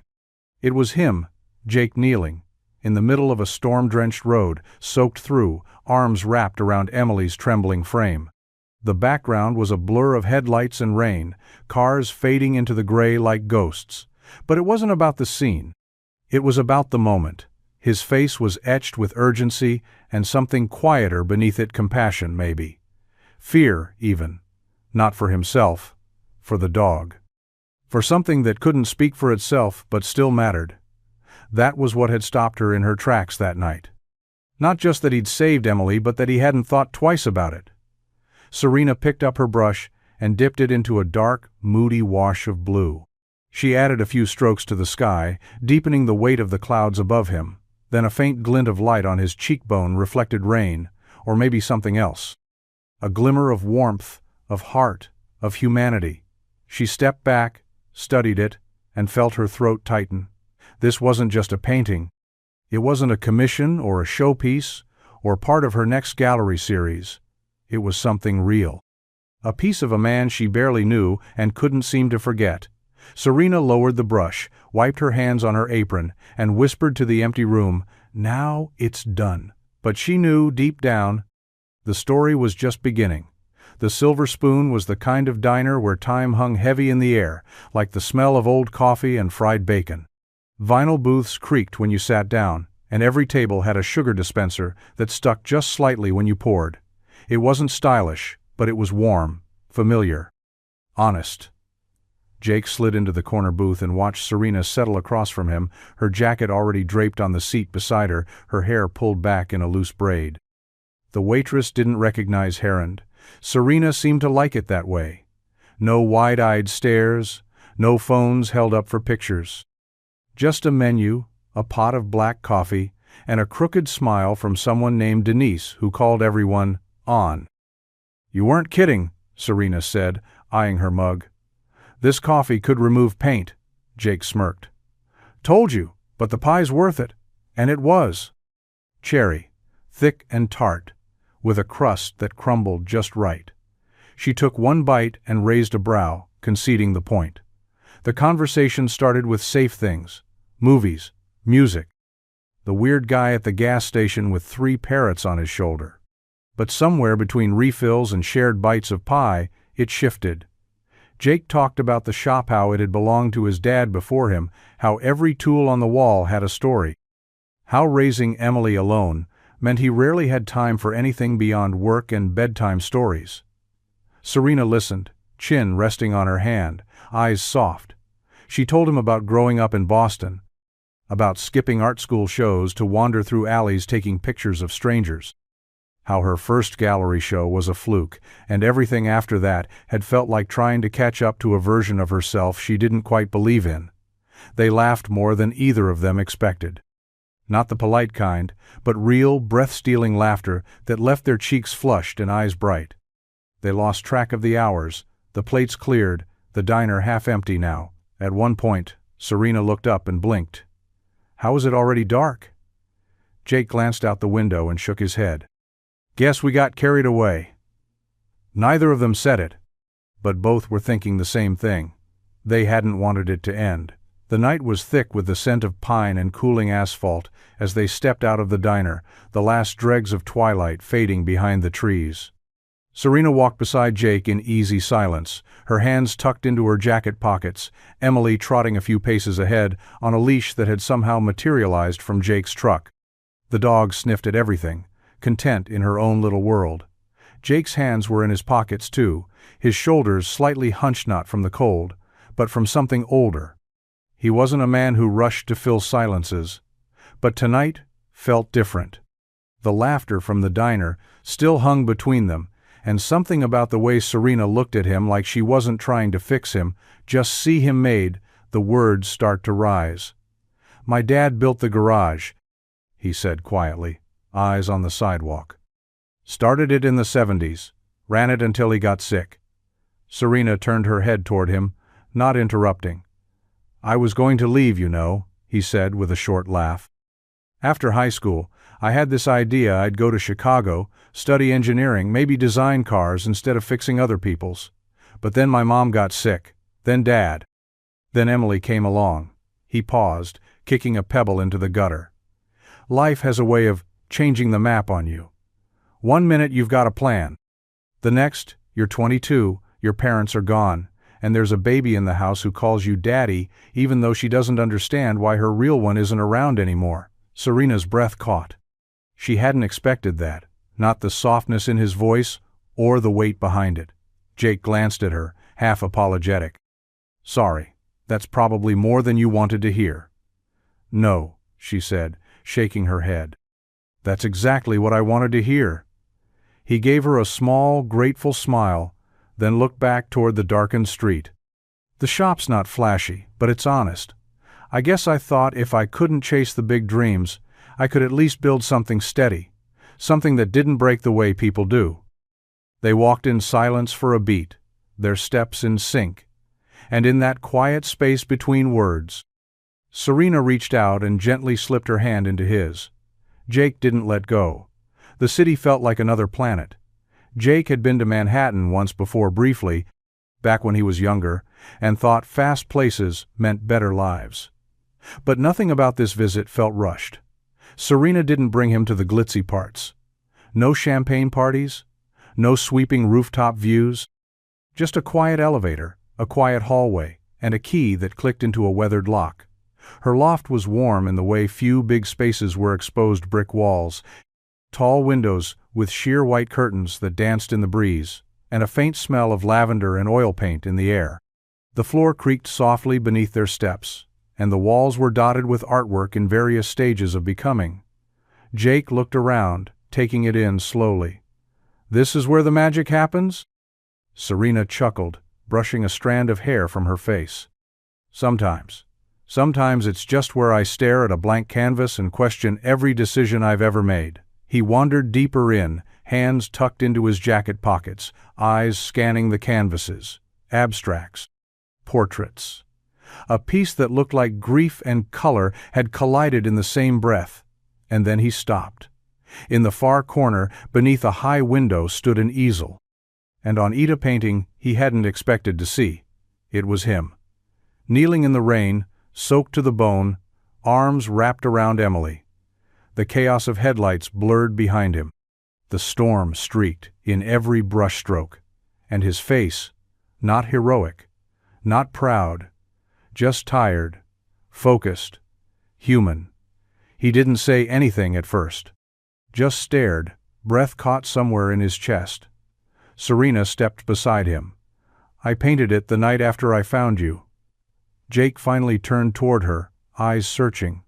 It was him, Jake, kneeling, in the middle of a storm-drenched road, soaked through, arms wrapped around Emily's trembling frame. The background was a blur of headlights and rain, cars fading into the gray like ghosts. But it wasn't about the scene. It was about the moment. His face was etched with urgency, and something quieter beneath it, compassion maybe. Fear, even. Not for himself, for the dog. For something that couldn't speak for itself but still mattered. That was what had stopped her in her tracks that night. Not just that he'd saved Emily, but that he hadn't thought twice about it. Serena picked up her brush and dipped it into a dark, moody wash of blue. She added a few strokes to the sky, deepening the weight of the clouds above him. Then a faint glint of light on his cheekbone reflected rain, or maybe something else. A glimmer of warmth, of heart, of humanity. She stepped back, studied it, and felt her throat tighten. This wasn't just a painting. It wasn't a commission or a showpiece or part of her next gallery series. It was something real. A piece of a man she barely knew and couldn't seem to forget. Serena lowered the brush, wiped her hands on her apron, and whispered to the empty room, "Now it's done." But she knew, deep down, the story was just beginning. The Silver Spoon was the kind of diner where time hung heavy in the air, like the smell of old coffee and fried bacon. Vinyl booths creaked when you sat down, and every table had a sugar dispenser that stuck just slightly when you poured. It wasn't stylish, but it was warm, familiar, honest. Jake slid into the corner booth and watched Serena settle across from him, her jacket already draped on the seat beside her, her hair pulled back in a loose braid. The waitress didn't recognize Herond. Serena seemed to like it that way. No wide-eyed stares, no phones held up for pictures. Just a menu, a pot of black coffee, and a crooked smile from someone named Denise, who called everyone on. "You weren't kidding," Serena said, eyeing her mug. "This coffee could remove paint," Jake smirked. "Told you, but the pie's worth it." And it was. Cherry, thick and tart, with a crust that crumbled just right. She took one bite and raised a brow, conceding the point. The conversation started with safe things. Movies, music. The weird guy at the gas station with 3 parrots on his shoulder. But somewhere between refills and shared bites of pie, it shifted. Jake talked about the shop, how it had belonged to his dad before him, how every tool on the wall had a story. How raising Emily alone meant he rarely had time for anything beyond work and bedtime stories. Serena listened, chin resting on her hand, eyes soft. She told him about growing up in Boston, about skipping art school shows to wander through alleys taking pictures of strangers. How her first gallery show was a fluke, and everything after that had felt like trying to catch up to a version of herself she didn't quite believe in. They laughed more than either of them expected. Not the polite kind, but real, breath-stealing laughter that left their cheeks flushed and eyes bright. They lost track of the hours, the plates cleared, the diner half empty now. At one point, Serena looked up and blinked. How is it already dark? Jake glanced out the window and shook his head. Guess we got carried away. Neither of them said it, but both were thinking the same thing. They hadn't wanted it to end. The night was thick with the scent of pine and cooling asphalt as they stepped out of the diner, the last dregs of twilight fading behind the trees. Serena walked beside Jake in easy silence, her hands tucked into her jacket pockets, Emily trotting a few paces ahead on a leash that had somehow materialized from Jake's truck. The dog sniffed at everything, content in her own little world. Jake's hands were in his pockets too, his shoulders slightly hunched not from the cold, but from something older. He wasn't a man who rushed to fill silences, but tonight felt different. The laughter from the diner still hung between them, and something about the way Serena looked at him like she wasn't trying to fix him, just see him made the words start to rise. "My dad built the garage," he said quietly, eyes on the sidewalk. "Started it in the 70s, ran it until he got sick." Serena turned her head toward him, not interrupting. "I was going to leave, you know," he said with a short laugh. "After high school, I had this idea I'd go to Chicago, study engineering, maybe design cars instead of fixing other people's. But then my mom got sick, then Dad. Then Emily came along." He paused, kicking a pebble into the gutter. "Life has a way of changing the map on you. One minute you've got a plan. The next, you're 22, your parents are gone, and there's a baby in the house who calls you Daddy even though she doesn't understand why her real one isn't around anymore." Serena's breath caught. She hadn't expected that, not the softness in his voice or the weight behind it. Jake glanced at her, half apologetic. "Sorry, that's probably more than you wanted to hear." "No," she said, shaking her head. "That's exactly what I wanted to hear." He gave her a small, grateful smile, then looked back toward the darkened street. "The shop's not flashy, but it's honest. I guess I thought if I couldn't chase the big dreams, I could at least build something steady, something that didn't break the way people do." They walked in silence for a beat, their steps in sync, and in that quiet space between words, Serena reached out and gently slipped her hand into his. Jake didn't let go. The city felt like another planet. Jake had been to Manhattan once before briefly, back when he was younger, and thought fast places meant better lives. But nothing about this visit felt rushed. Serena didn't bring him to the glitzy parts. No champagne parties, no sweeping rooftop views, just a quiet elevator, a quiet hallway, and a key that clicked into a weathered lock. Her loft was warm in the way few big spaces were exposed brick walls, tall windows with sheer white curtains that danced in the breeze, and a faint smell of lavender and oil paint in the air. The floor creaked softly beneath their steps, and the walls were dotted with artwork in various stages of becoming. Jake looked around, taking it in slowly. "This is where the magic happens?" Serena chuckled, brushing a strand of hair from her face. "Sometimes. Sometimes it's just where I stare at a blank canvas and question every decision I've ever made." He wandered deeper in, hands tucked into his jacket pockets, eyes scanning the canvases, abstracts, portraits. A piece that looked like grief and color had collided in the same breath, and then he stopped. In the far corner, beneath a high window, stood an easel, and on it a painting he hadn't expected to see. It was him. Kneeling in the rain, soaked to the bone, arms wrapped around Emily. The chaos of headlights blurred behind him. The storm streaked in every brushstroke, and his face, not heroic, Not proud. Just tired. Focused. Human. He didn't say anything at first. Just stared, breath caught somewhere in his chest. Serena stepped beside him. "I painted it the night after I found you." Jake finally turned toward her, eyes searching.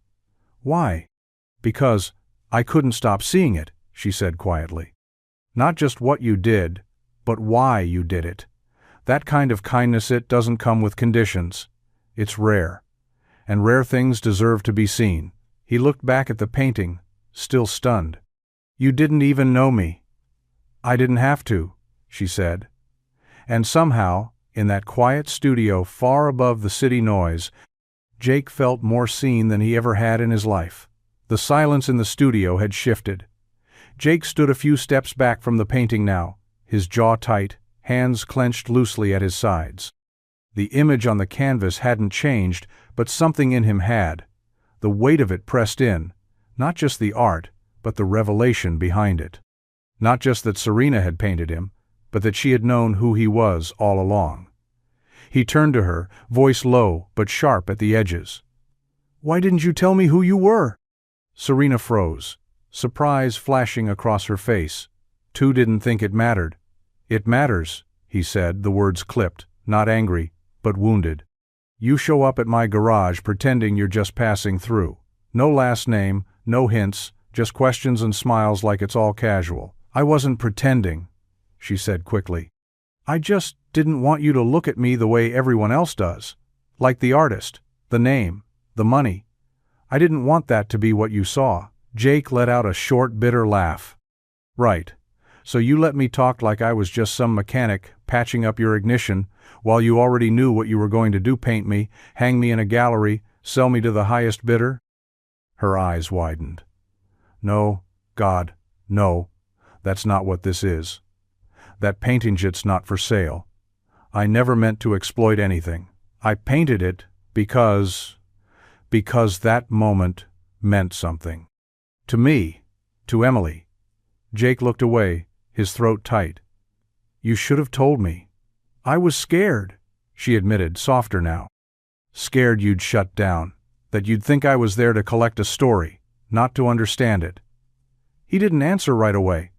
"Why?" "Because I couldn't stop seeing it," she said quietly. "Not just what you did, but why you did it. That kind of kindness, it doesn't come with conditions. It's rare. And rare things deserve to be seen." He looked back at the painting, still stunned. "You didn't even know me." "I didn't have to," she said. And somehow, in that quiet studio far above the city noise, Jake felt more seen than he ever had in his life. The silence in the studio had shifted. Jake stood a few steps back from the painting now, his jaw tight, hands clenched loosely at his sides. The image on the canvas hadn't changed, but something in him had. The weight of it pressed in, not just the art, but the revelation behind it. Not just that Serena had painted him, but that she had known who he was all along. He turned to her, voice low but sharp at the edges. "Why didn't you tell me who you were?" Serena froze, surprise flashing across her face. "Tu didn't think it mattered." "It matters," he said, the words clipped, not angry, but wounded. "You show up at my garage pretending you're just passing through. No last name, no hints, just questions and smiles like it's all casual." "I wasn't pretending," she said quickly. "I just didn't want you to look at me the way everyone else does. Like the artist, the name, the money. I didn't want that to be what you saw." Jake let out a short, bitter laugh. "Right. So you let me talk like I was just some mechanic patching up your ignition, while you already knew what you were going to do: paint me, hang me in a gallery, sell me to the highest bidder?" Her eyes widened. "No, God, no, that's not what this is. That painting shit's not for sale. I never meant to exploit anything. I painted it because that moment meant something. To me, to Emily." Jake looked away, his throat tight. "You should have told me." "I was scared," she admitted, softer now. "Scared you'd shut down, that you'd think I was there to collect a story, not to understand it." He didn't answer right away.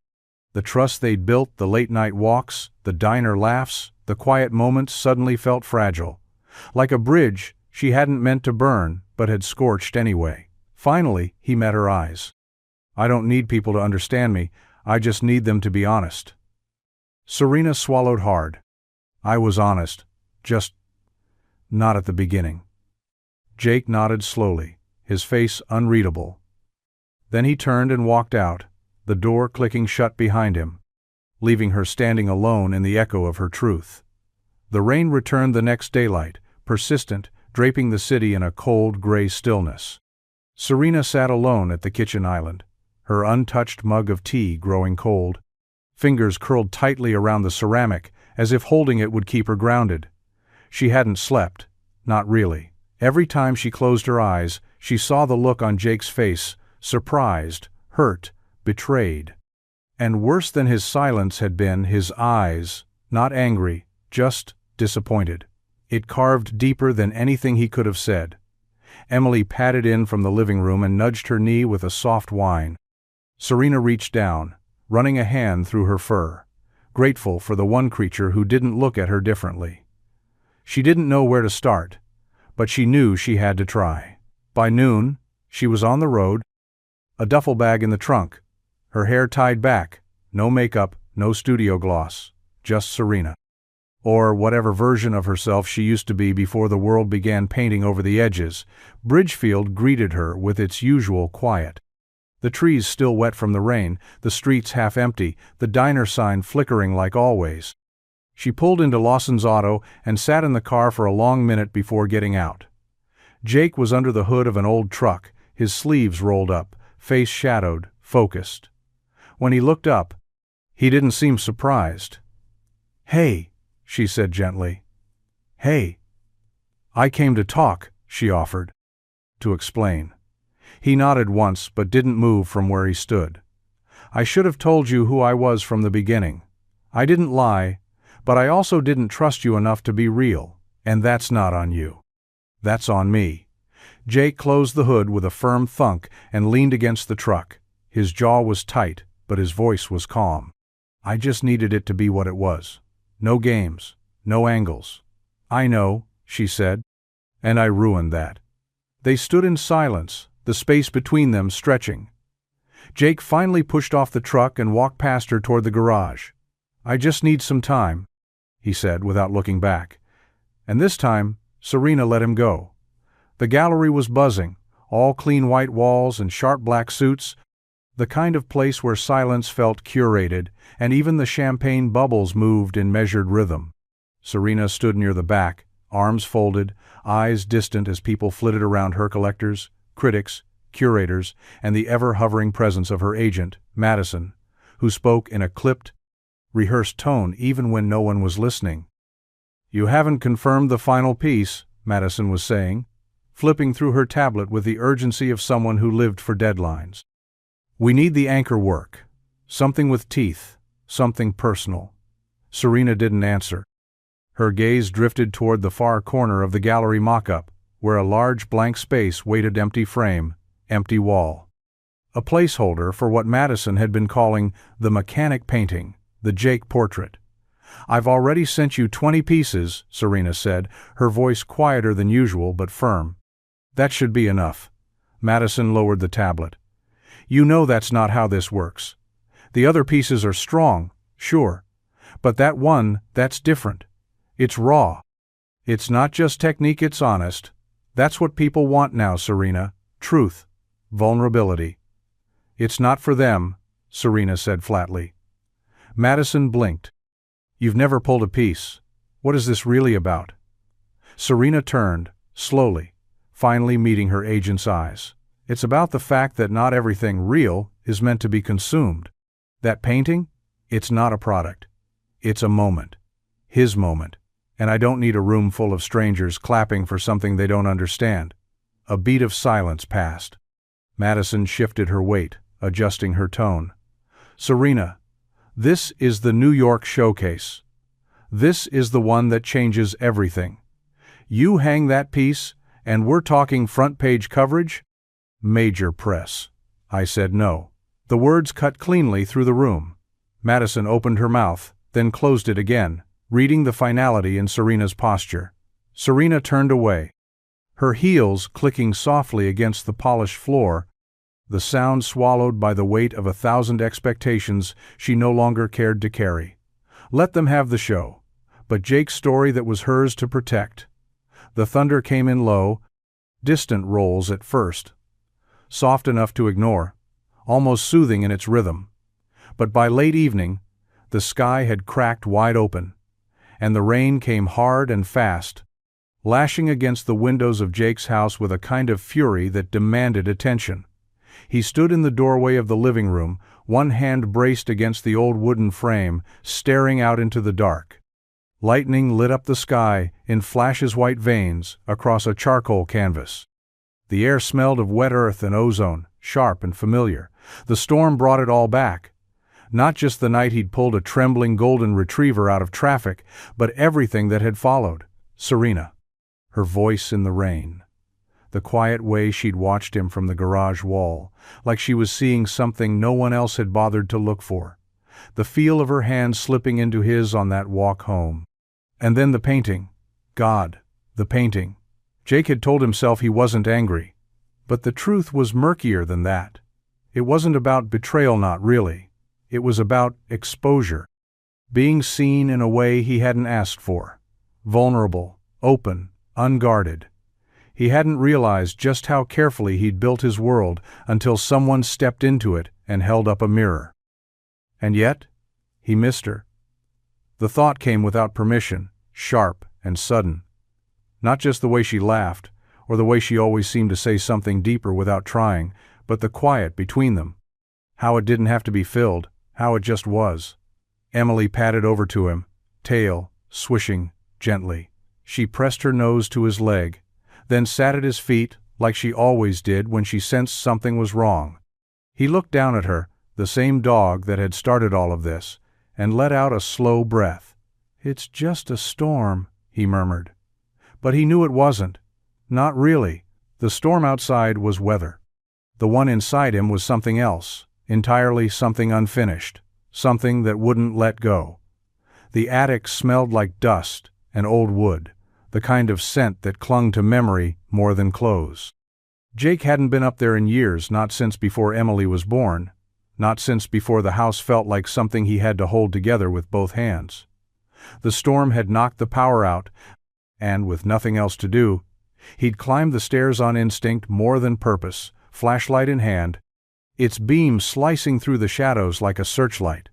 The trust they'd built, the late-night walks, the diner laughs, the quiet moments suddenly felt fragile. Like a bridge she hadn't meant to burn, but had scorched anyway. Finally, he met her eyes. "I don't need people to understand me, I just need them to be honest." Serena swallowed hard. "I was honest, just not at the beginning." Jake nodded slowly, his face unreadable. Then he turned and walked out, the door clicking shut behind him, leaving her standing alone in the echo of her truth. The rain returned the next daylight, persistent, draping the city in a cold, gray stillness. Serena sat alone at the kitchen island, her untouched mug of tea growing cold. Fingers curled tightly around the ceramic, as if holding it would keep her grounded. She hadn't slept, not really. Every time she closed her eyes, she saw the look on Jake's face, surprised, hurt, betrayed. And worse than his silence had been his eyes, not angry, just disappointed. It carved deeper than anything he could have said. Emily padded in from the living room and nudged her knee with a soft whine. Serena reached down, running a hand through her fur, grateful for the one creature who didn't look at her differently. She didn't know where to start, but she knew she had to try. By noon, she was on the road, a duffel bag in the trunk, her hair tied back, no makeup, no studio gloss, just Serena. Or whatever version of herself she used to be before the world began painting over the edges. Bridgefield greeted her with its usual quiet. The trees still wet from the rain, the streets half empty, the diner sign flickering like always. She pulled into Lawson's auto and sat in the car for a long minute before getting out. Jake was under the hood of an old truck, his sleeves rolled up, face shadowed, focused. When he looked up, he didn't seem surprised. "Hey," she said gently. "Hey." "I came to talk," she offered. To explain. He nodded once but didn't move from where he stood. "I should have told you who I was from the beginning. I didn't lie, but I also didn't trust you enough to be real. And that's not on you. That's on me." Jake closed the hood with a firm thunk and leaned against the truck. His jaw was tight, but his voice was calm. "I just needed it to be what it was. No games, no angles." "I know," she said. "And I ruined that." They stood in silence, the space between them stretching. Jake finally pushed off the truck and walked past her toward the garage. "I just need some time," he said without looking back. And this time, Serena let him go. The gallery was buzzing, all clean white walls and sharp black suits, the kind of place where silence felt curated, and even the champagne bubbles moved in measured rhythm. Serena stood near the back, arms folded, eyes distant as people flitted around her collectors, critics, curators, and the ever-hovering presence of her agent, Madison, who spoke in a clipped, rehearsed tone even when no one was listening. "You haven't confirmed the final piece," Madison was saying, flipping through her tablet with the urgency of someone who lived for deadlines. "We need the anchor work. Something with teeth, something personal." Serena didn't answer. Her gaze drifted toward the far corner of the gallery mock-up, where a large blank space waited, empty frame, empty wall. A placeholder for what Madison had been calling the mechanic painting, the Jake portrait. "I've already sent you 20 pieces," Serena said, her voice quieter than usual but firm. "That should be enough." Madison lowered the tablet. "You know that's not how this works. The other pieces are strong, sure. But that one, that's different. It's raw. It's not just technique, it's honest. That's what people want now, Serena. Truth. Vulnerability." "It's not for them," Serena said flatly. Madison blinked. "You've never pulled a piece. What is this really about?" Serena turned, slowly, finally meeting her agent's eyes. "It's about the fact that not everything real is meant to be consumed. That painting? It's not a product. It's a moment. His moment. And I don't need a room full of strangers clapping for something they don't understand." A beat of silence passed. Madison shifted her weight, adjusting her tone. "Serena, this is the New York showcase. This is the one that changes everything. You hang that piece, and we're talking front-page coverage? Major press." I said no. The words cut cleanly through the room. Madison opened her mouth, then closed it again, reading the finality in Serena's posture. Serena turned away, her heels clicking softly against the polished floor, the sound swallowed by the weight of 1,000 expectations she no longer cared to carry. Let them have the show, but Jake's story that was hers to protect. The thunder came in low, distant rolls at first, soft enough to ignore, almost soothing in its rhythm. But by late evening, the sky had cracked wide open, and the rain came hard and fast, lashing against the windows of Jake's house with a kind of fury that demanded attention. He stood in the doorway of the living room, one hand braced against the old wooden frame, staring out into the dark. Lightning lit up the sky in flashes white veins across a charcoal canvas. The air smelled of wet earth and ozone, sharp and familiar. The storm brought it all back. Not just the night he'd pulled a trembling golden retriever out of traffic, but everything that had followed. Serena. Her voice in the rain. The quiet way she'd watched him from the garage wall, like she was seeing something no one else had bothered to look for. The feel of her hand slipping into his on that walk home. And then the painting. God, the painting. Jake had told himself he wasn't angry. But the truth was murkier than that. It wasn't about betrayal, not really. It was about exposure. Being seen in a way he hadn't asked for. Vulnerable, open, unguarded. He hadn't realized just how carefully he'd built his world until someone stepped into it and held up a mirror. And yet, he missed her. The thought came without permission, sharp and sudden. Not just the way she laughed, or the way she always seemed to say something deeper without trying, but the quiet between them. How it didn't have to be filled, how it just was. Emily padded over to him, tail swishing gently. She pressed her nose to his leg, then sat at his feet like she always did when she sensed something was wrong. He looked down at her, the same dog that had started all of this, and let out a slow breath. "It's just a storm," he murmured. But he knew it wasn't. Not really. The storm outside was weather. The one inside him was something else, entirely something unfinished, something that wouldn't let go. The attic smelled like dust and old wood, the kind of scent that clung to memory more than clothes. Jake hadn't been up there in years, not since before Emily was born, not since before the house felt like something he had to hold together with both hands. The storm had knocked the power out, and with nothing else to do, he'd climbed the stairs on instinct more than purpose, flashlight in hand, its beam slicing through the shadows like a searchlight.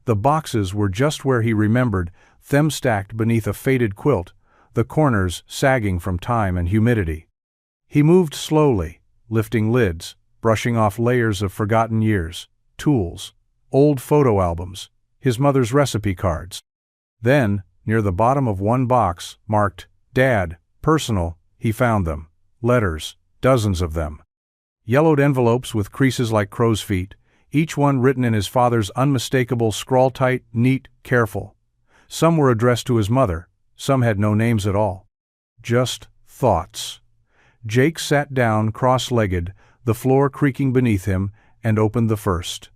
The boxes were just where he remembered, them stacked beneath a faded quilt, the corners sagging from time and humidity. He moved slowly, lifting lids, brushing off layers of forgotten years, tools, old photo albums, his mother's recipe cards. Then, near the bottom of one box, marked, "Dad, Personal," he found them. Letters, dozens of them. Yellowed envelopes with creases like crow's feet, each one written in his father's unmistakable scrawl-tight, neat, careful. Some were addressed to his mother, some had no names at all. Just thoughts. Jake sat down cross-legged, the floor creaking beneath him, and opened the first.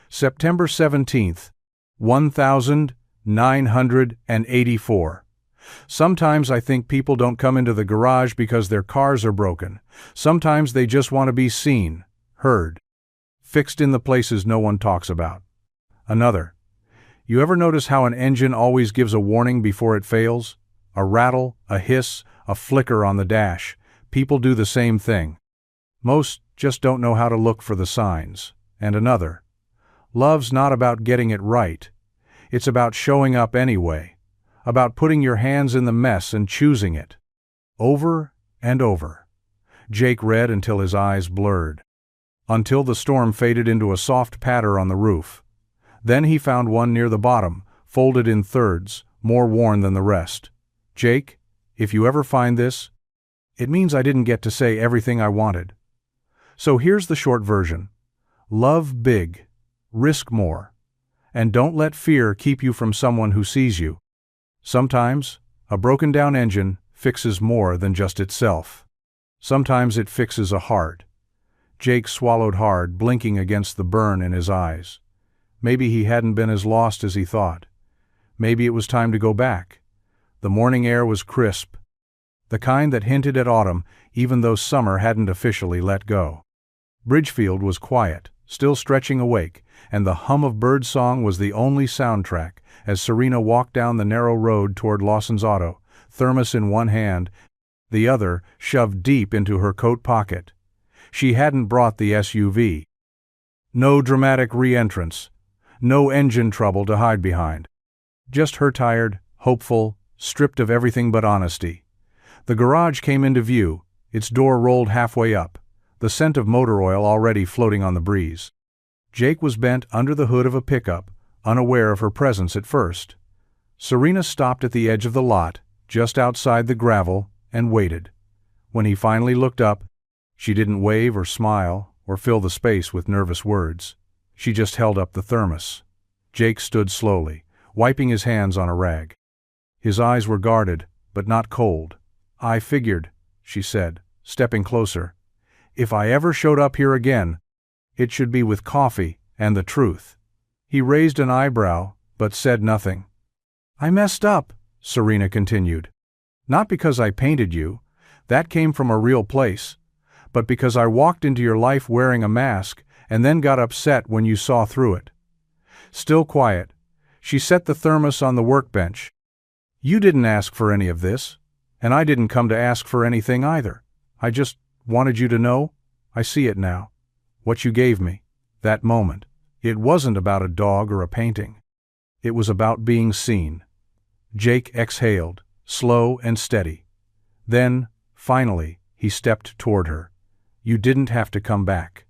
September 17th, 1984. Sometimes I think people don't come into the garage because their cars are broken. Sometimes they just want to be seen, heard, fixed in the places no one talks about. Another. You ever notice how an engine always gives a warning before it fails? A rattle, a hiss, a flicker on the dash. People do the same thing. Most just don't know how to look for the signs. And another. Love's not about getting it right. It's about showing up anyway. About putting your hands in the mess and choosing it. Over and over. Jake read until his eyes blurred. Until the storm faded into a soft patter on the roof. Then he found one near the bottom, folded in thirds, more worn than the rest. Jake, if you ever find this, it means I didn't get to say everything I wanted. So here's the short version. Love big. Risk more. And don't let fear keep you from someone who sees you. Sometimes, a broken-down engine fixes more than just itself. Sometimes it fixes a heart. Jake swallowed hard, blinking against the burn in his eyes. Maybe he hadn't been as lost as he thought. Maybe it was time to go back. The morning air was crisp. The kind that hinted at autumn, even though summer hadn't officially let go. Bridgefield was quiet, still stretching awake, and the hum of birdsong was the only soundtrack as Serena walked down the narrow road toward Lawson's auto, thermos in one hand, the other shoved deep into her coat pocket. She hadn't brought the SUV. No dramatic re-entrance, no engine trouble to hide behind. Just her tired, hopeful, stripped of everything but honesty. The garage came into view, its door rolled halfway up, the scent of motor oil already floating on the breeze. Jake was bent under the hood of a pickup, unaware of her presence at first. Serena stopped at the edge of the lot, just outside the gravel, and waited. When he finally looked up, she didn't wave or smile or fill the space with nervous words. She just held up the thermos. Jake stood slowly, wiping his hands on a rag. His eyes were guarded, but not cold. "I figured," she said, stepping closer. "If I ever showed up here again, it should be with coffee and the truth." He raised an eyebrow, but said nothing. "I messed up," Serena continued. "Not because I painted you, that came from a real place, but because I walked into your life wearing a mask and then got upset when you saw through it." Still quiet, she set the thermos on the workbench. "You didn't ask for any of this, and I didn't come to ask for anything either. I just wanted you to know. I see it now. What you gave me, that moment. It wasn't about a dog or a painting. It was about being seen." Jake exhaled, slow and steady. Then, finally, he stepped toward her. "You didn't have to come back."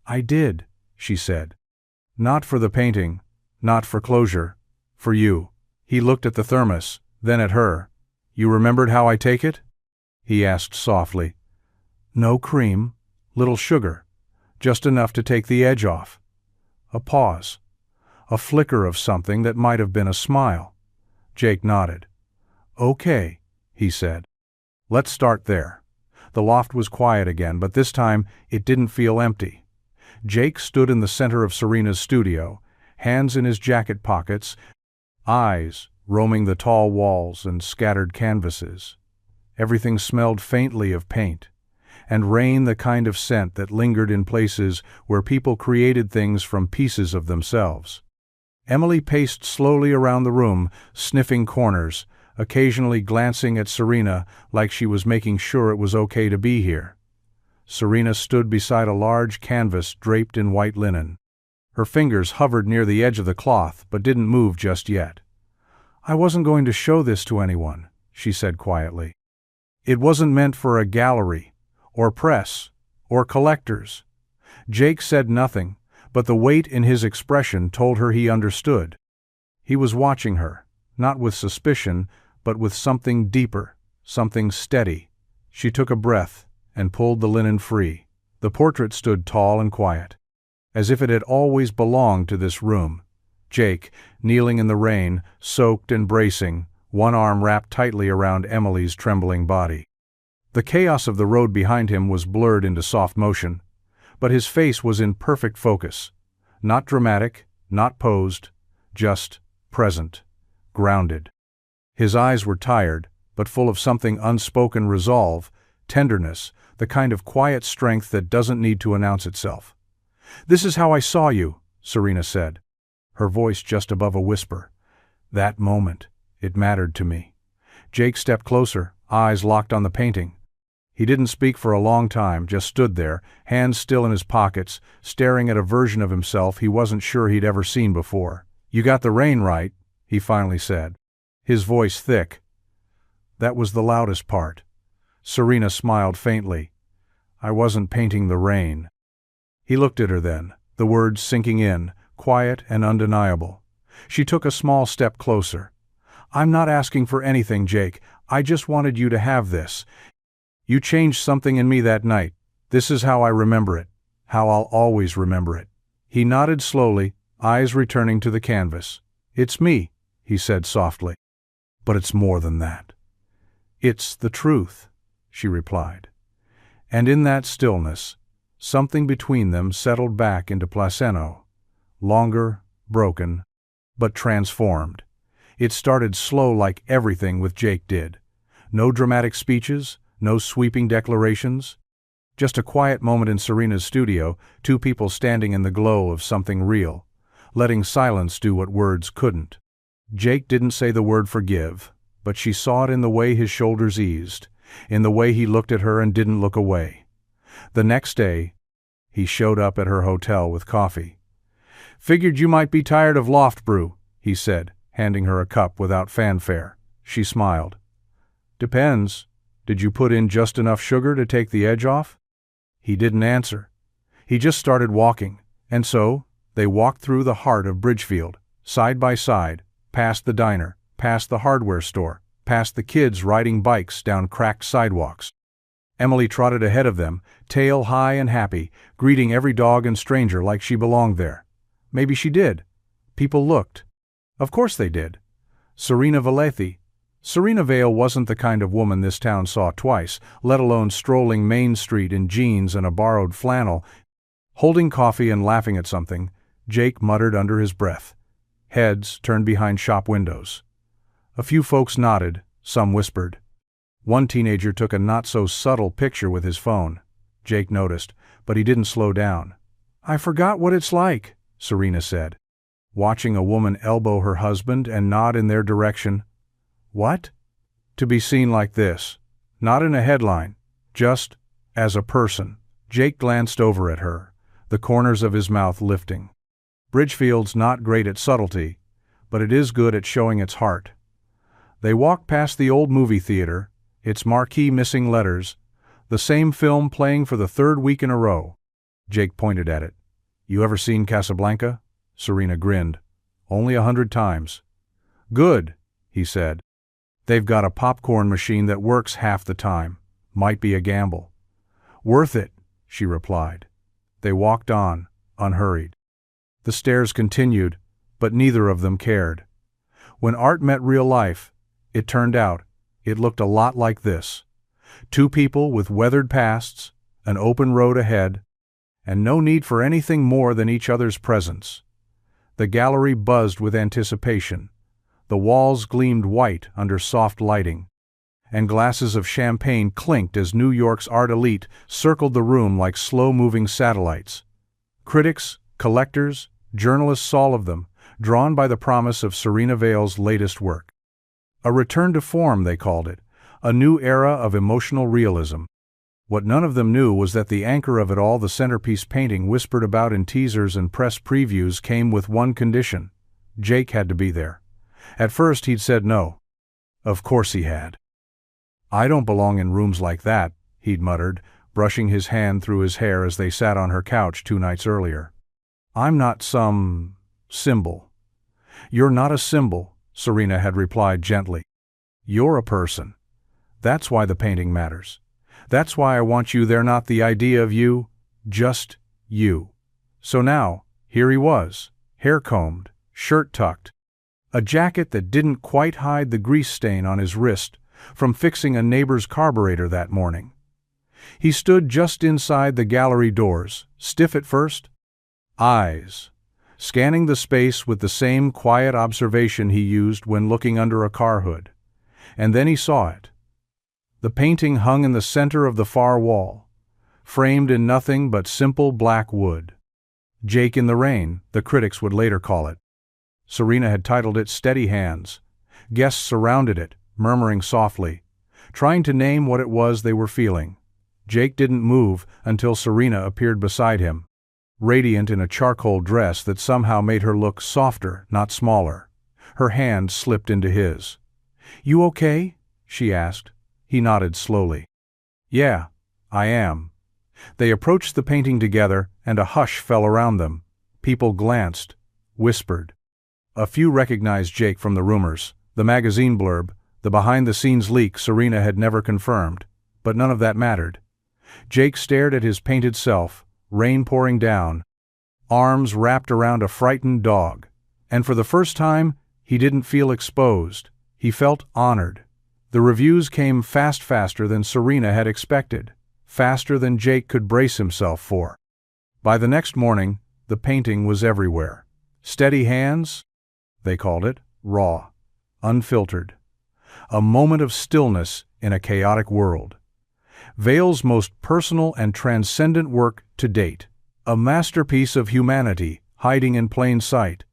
"I did," she said. "Not for the painting, not for closure, for you." He looked at the thermos, then at her. "You remembered how I take it?" he asked softly. "No cream, little sugar, just enough to take the edge off." A pause. A flicker of something that might have been a smile. Jake nodded. "Okay," he said. Let's start there. The loft was quiet again, but this time it didn't feel empty. Jake stood in the center of Serena's studio, hands in his jacket pockets, eyes roaming the tall walls and scattered canvases. Everything smelled faintly of paint, and rain, the kind of scent that lingered in places where people created things from pieces of themselves. Emily paced slowly around the room, sniffing corners, occasionally glancing at Serena like she was making sure it was okay to be here. Serena stood beside a large canvas draped in white linen. Her fingers hovered near the edge of the cloth but didn't move just yet. "I wasn't going to show this to anyone," she said quietly. "It wasn't meant for a gallery, or press, or collectors." Jake said nothing, but the weight in his expression told her he understood. He was watching her, not with suspicion, but with something deeper, something steady. She took a breath and pulled the linen free. The portrait stood tall and quiet, as if it had always belonged to this room. Jake, kneeling in the rain, soaked and bracing, one arm wrapped tightly around Emily's trembling body. The chaos of the road behind him was blurred into soft motion, but his face was in perfect focus. Not dramatic, not posed, just present, grounded. His eyes were tired, but full of something unspoken: resolve, tenderness, the kind of quiet strength that doesn't need to announce itself. "This is how I saw you," Serena said, her voice just above a whisper. "That moment, it mattered to me." Jake stepped closer, eyes locked on the painting. He didn't speak for a long time, just stood there, hands still in his pockets, staring at a version of himself he wasn't sure he'd ever seen before. "You got the rain right," he finally said, his voice thick. "That was the loudest part." Serena smiled faintly. "I wasn't painting the rain." He looked at her then, the words sinking in, quiet and undeniable. She took a small step closer. "I'm not asking for anything, Jake. I just wanted you to have this. You changed something in me that night. This is how I remember it, how I'll always remember it." He nodded slowly, eyes returning to the canvas. "It's me," he said softly. "But it's more than that." "It's the truth," she replied. And in that stillness, something between them settled back into placebo, longer, broken, but transformed. It started slow, like everything with Jake did. No dramatic speeches, no sweeping declarations. Just a quiet moment in Serena's studio, two people standing in the glow of something real, letting silence do what words couldn't. Jake didn't say the word forgive, but she saw it in the way his shoulders eased, in the way he looked at her and didn't look away. The next day, he showed up at her hotel with coffee. "Figured you might be tired of loft brew," he said, handing her a cup without fanfare. She smiled. "Depends. Did you put in just enough sugar to take the edge off?" He didn't answer. He just started walking, and so they walked through the heart of Bridgefield, side by side, past the diner, past the hardware store, past the kids riding bikes down cracked sidewalks. Emily trotted ahead of them, tail high and happy, greeting every dog and stranger like she belonged there. Maybe she did. People looked. Of course they did. Serena Valethi. Serena Vale wasn't the kind of woman this town saw twice, let alone strolling Main Street in jeans and a borrowed flannel. Holding coffee and laughing at something, Jake muttered under his breath. Heads turned behind shop windows. A few folks nodded, some whispered. One teenager took a not-so-subtle picture with his phone. Jake noticed, but he didn't slow down. "I forgot what it's like," Serena said, watching a woman elbow her husband and nod in their direction. "What?" "To be seen like this. Not in a headline. Just as a person." Jake glanced over at her, the corners of his mouth lifting. Bridgefield's not great at subtlety, but it is good at showing its heart. They walked past the old movie theater, its marquee missing letters, the same film playing for the third week in a row. Jake pointed at it. "You ever seen Casablanca?" Serena grinned. "Only 100 times." "Good," he said. "They've got a popcorn machine that works half the time. Might be a gamble." "Worth it," she replied. They walked on, unhurried. The stares continued, but neither of them cared. When art met real life, it turned out, it looked a lot like this. Two people with weathered pasts, an open road ahead, and no need for anything more than each other's presence. The gallery buzzed with anticipation. The walls gleamed white under soft lighting, and glasses of champagne clinked as New York's art elite circled the room like slow-moving satellites. Critics, collectors, journalists, all of them, drawn by the promise of Serena Vale's latest work. A return to form, they called it, a new era of emotional realism. What none of them knew was that the anchor of it all, the centerpiece painting whispered about in teasers and press previews, came with one condition: Jake had to be there. At first he'd said no. Of course he had. "I don't belong in rooms like that," he'd muttered, brushing his hand through his hair as they sat on her couch 2 nights earlier. "I'm not some symbol." "You're not a symbol," Serena had replied gently. "You're a person. That's why the painting matters. That's why I want you there, not the idea of you, just you." So now, here he was, hair combed, shirt tucked, a jacket that didn't quite hide the grease stain on his wrist from fixing a neighbor's carburetor that morning. He stood just inside the gallery doors, stiff at first, eyes scanning the space with the same quiet observation he used when looking under a car hood. And then he saw it. The painting hung in the center of the far wall, framed in nothing but simple black wood. "Jake in the Rain," the critics would later call it. Serena had titled it "Steady Hands." Guests surrounded it, murmuring softly, trying to name what it was they were feeling. Jake didn't move until Serena appeared beside him, radiant in a charcoal dress that somehow made her look softer, not smaller. Her hand slipped into his. "You okay?" she asked. He nodded slowly. "Yeah, I am." They approached the painting together, and a hush fell around them. People glanced, whispered. A few recognized Jake from the rumors, the magazine blurb, the behind-the-scenes leak Serena had never confirmed, but none of that mattered. Jake stared at his painted self, rain pouring down, arms wrapped around a frightened dog, and for the first time, he didn't feel exposed. He felt honored. The reviews came faster than Serena had expected, faster than Jake could brace himself for. By the next morning, the painting was everywhere. "Steady Hands," they called it, raw, unfiltered. A moment of stillness in a chaotic world. Vale's most personal and transcendent work to date. A masterpiece of humanity hiding in plain sight.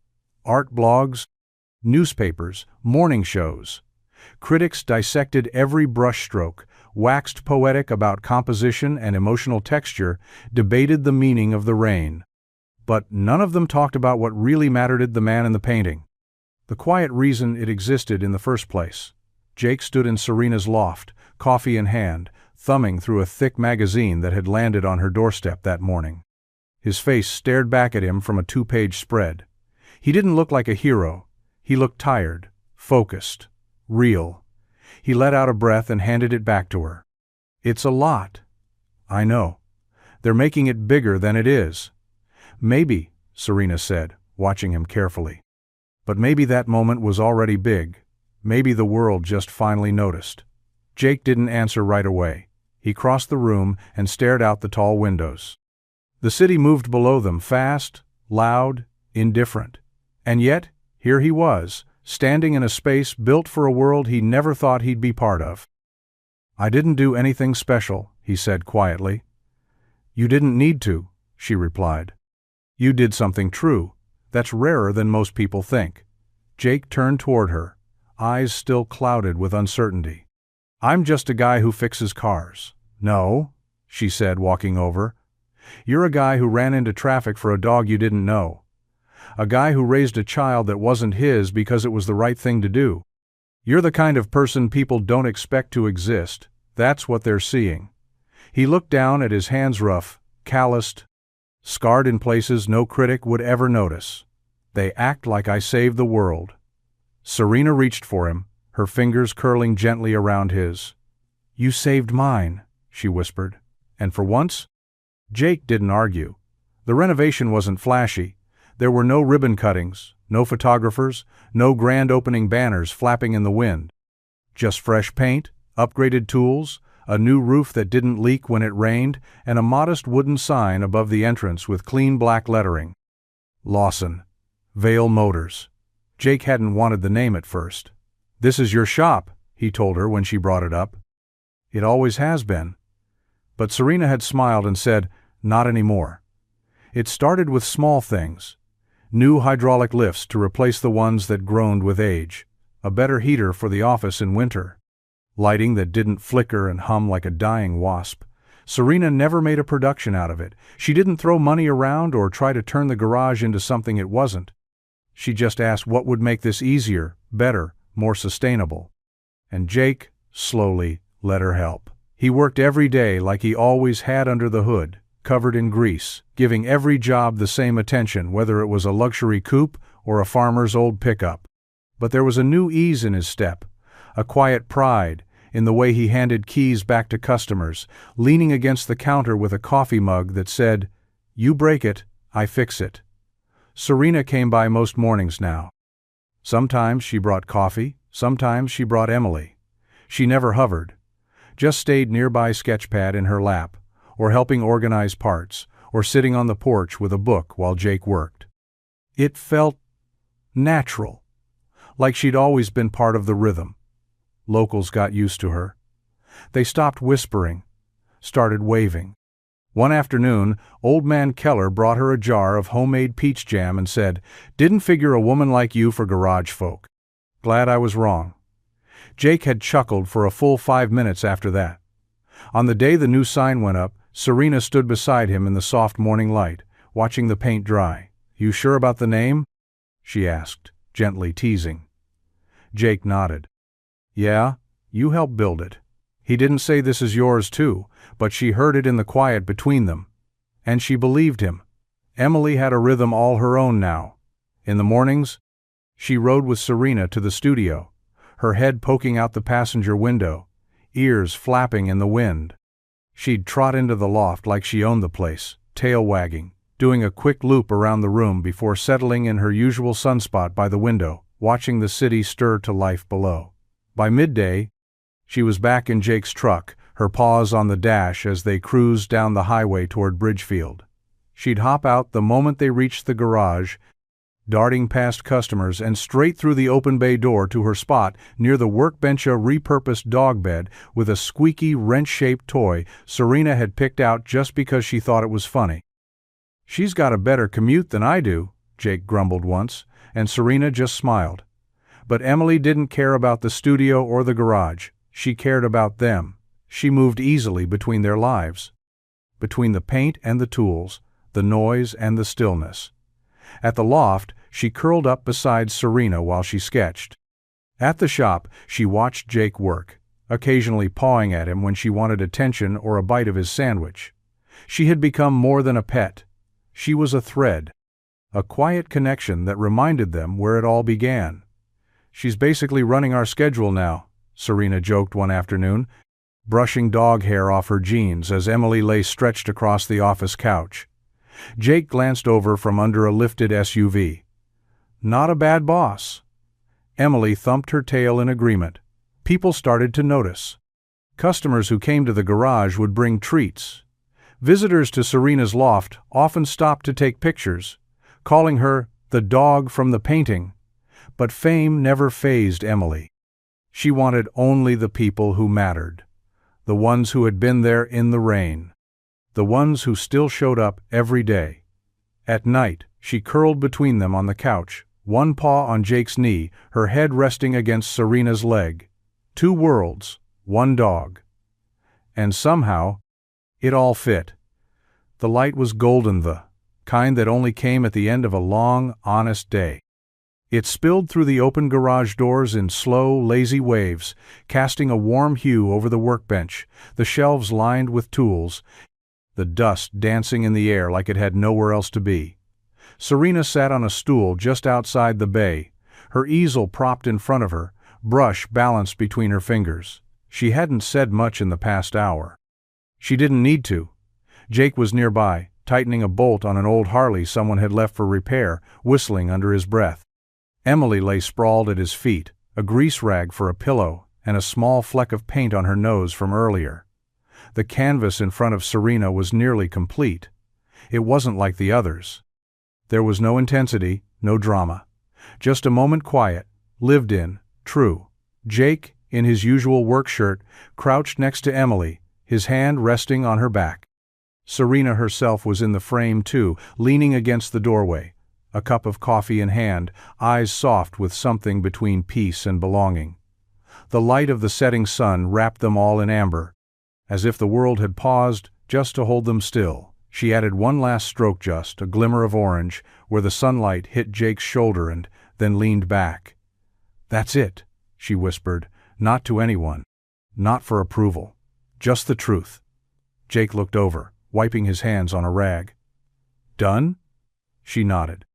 Art blogs, newspapers, morning shows. Critics dissected every brushstroke, waxed poetic about composition and emotional texture, debated the meaning of the rain. But none of them talked about what really mattered: the man in the painting. The quiet reason it existed in the first place. Jake stood in Serena's loft, coffee in hand, thumbing through a thick magazine that had landed on her doorstep that morning. His face stared back at him from a 2-page spread. He didn't look like a hero. He looked tired, focused, real. He let out a breath and handed it back to her. "It's a lot." "I know. They're making it bigger than it is." "Maybe," Serena said, watching him carefully. "But maybe that moment was already big. Maybe the world just finally noticed." Jake didn't answer right away. He crossed the room and stared out the tall windows. The city moved below them, fast, loud, indifferent. And yet, here he was, standing in a space built for a world he never thought he'd be part of. "I didn't do anything special," he said quietly. "You didn't need to," she replied. "You did something true. That's rarer than most people think." Jake turned toward her, eyes still clouded with uncertainty. "I'm just a guy who fixes cars." "No," she said, walking over. "You're a guy who ran into traffic for a dog you didn't know. A guy who raised a child that wasn't his because it was the right thing to do. You're the kind of person people don't expect to exist. That's what they're seeing." He looked down at his hands, rough, calloused, scarred in places no critic would ever notice. "They act like I saved the world." Serena reached for him, her fingers curling gently around his. "You saved mine," she whispered. And for once, Jake didn't argue. The renovation wasn't flashy. There were no ribbon cuttings, no photographers, no grand opening banners flapping in the wind. Just fresh paint, upgraded tools, a new roof that didn't leak when it rained, and a modest wooden sign above the entrance with clean black lettering. Lawson. Vale Motors. Jake hadn't wanted the name at first. "This is your shop," he told her when she brought it up. "It always has been." But Serena had smiled and said, "Not anymore." It started with small things. New hydraulic lifts to replace the ones that groaned with age. A better heater for the office in winter. Lighting that didn't flicker and hum like a dying wasp. Serena never made a production out of it. She didn't throw money around or try to turn the garage into something it wasn't. She just asked what would make this easier, better, more sustainable. And Jake, slowly, let her help. He worked every day like he always had under the hood, covered in grease, giving every job the same attention, whether it was a luxury coupe or a farmer's old pickup. But there was a new ease in his step, a quiet pride in the way he handed keys back to customers, leaning against the counter with a coffee mug that said, "You break it, I fix it." Serena came by most mornings now. Sometimes she brought coffee, sometimes she brought Emily. She never hovered, just stayed nearby, sketchpad in her lap, or helping organize parts, or sitting on the porch with a book while Jake worked. It felt natural, like she'd always been part of the rhythm. Locals got used to her. They stopped whispering, started waving. One afternoon, Old Man Keller brought her a jar of homemade peach jam and said, "Didn't figure a woman like you for garage folk. Glad I was wrong." Jake had chuckled for a full 5 minutes after that. On the day the new sign went up, Serena stood beside him in the soft morning light, watching the paint dry. "You sure about the name?" she asked, gently teasing. Jake nodded. "Yeah, you helped build it." He didn't say "this is yours too," but she heard it in the quiet between them. And she believed him. Emily had a rhythm all her own now. In the mornings, she rode with Serena to the studio, her head poking out the passenger window, ears flapping in the wind. She'd trot into the loft like she owned the place, tail wagging, doing a quick loop around the room before settling in her usual sunspot by the window, watching the city stir to life below. By midday, she was back in Jake's truck, her paws on the dash as they cruised down the highway toward Bridgefield. She'd hop out the moment they reached the garage, darting past customers and straight through the open bay door to her spot near the workbench, a repurposed dog bed with a squeaky wrench-shaped toy Serena had picked out just because she thought it was funny. "She's got a better commute than I do," Jake grumbled once, and Serena just smiled. But Emily didn't care about the studio or the garage. She cared about them. She moved easily between their lives, between the paint and the tools, the noise and the stillness. At the loft, she curled up beside Serena while she sketched. At the shop, she watched Jake work, occasionally pawing at him when she wanted attention or a bite of his sandwich. She had become more than a pet. She was a thread, a quiet connection that reminded them where it all began. "She's basically running our schedule now," Serena joked one afternoon, brushing dog hair off her jeans as Emily lay stretched across the office couch. Jake glanced over from under a lifted SUV. "Not a bad boss." Emily thumped her tail in agreement. People started to notice. Customers who came to the garage would bring treats. Visitors to Serena's loft often stopped to take pictures, calling her the dog from the painting. But fame never fazed Emily. She wanted only the people who mattered, the ones who had been there in the rain, the ones who still showed up every day. At night, she curled between them on the couch, one paw on Jake's knee, her head resting against Serena's leg. 2 worlds, 1 dog. And somehow, it all fit. The light was golden, the kind that only came at the end of a long, honest day. It spilled through the open garage doors in slow, lazy waves, casting a warm hue over the workbench, the shelves lined with tools, the dust dancing in the air like it had nowhere else to be. Serena sat on a stool just outside the bay, her easel propped in front of her, brush balanced between her fingers. She hadn't said much in the past hour. She didn't need to. Jake was nearby, tightening a bolt on an old Harley someone had left for repair, whistling under his breath. Emily lay sprawled at his feet, a grease rag for a pillow and a small fleck of paint on her nose from earlier. The canvas in front of Serena was nearly complete. It wasn't like the others. There was no intensity, no drama. Just a moment quiet, lived in, true. Jake, in his usual work shirt, crouched next to Emily, his hand resting on her back. Serena herself was in the frame too, leaning against the doorway, a cup of coffee in hand, eyes soft with something between peace and belonging. The light of the setting sun wrapped them all in amber, as if the world had paused just to hold them still. She added one last stroke, just a glimmer of orange, where the sunlight hit Jake's shoulder, and then leaned back. "That's it," she whispered, not to anyone, not for approval, just the truth. Jake looked over, wiping his hands on a rag. "Done?" She nodded.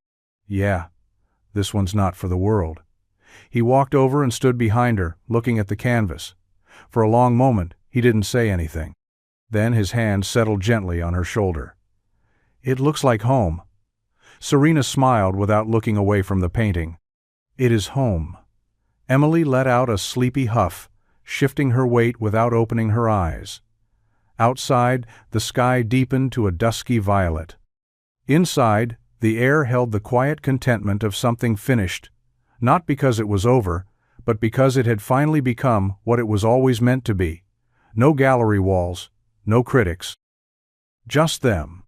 "Yeah, this one's not for the world." He walked over and stood behind her, looking at the canvas. For a long moment, he didn't say anything. Then his hand settled gently on her shoulder. "It looks like home." Serena smiled without looking away from the painting. "It is home." Emily let out a sleepy huff, shifting her weight without opening her eyes. Outside, the sky deepened to a dusky violet. Inside, the air held the quiet contentment of something finished, not because it was over, but because it had finally become what it was always meant to be. No gallery walls, no critics. Just them.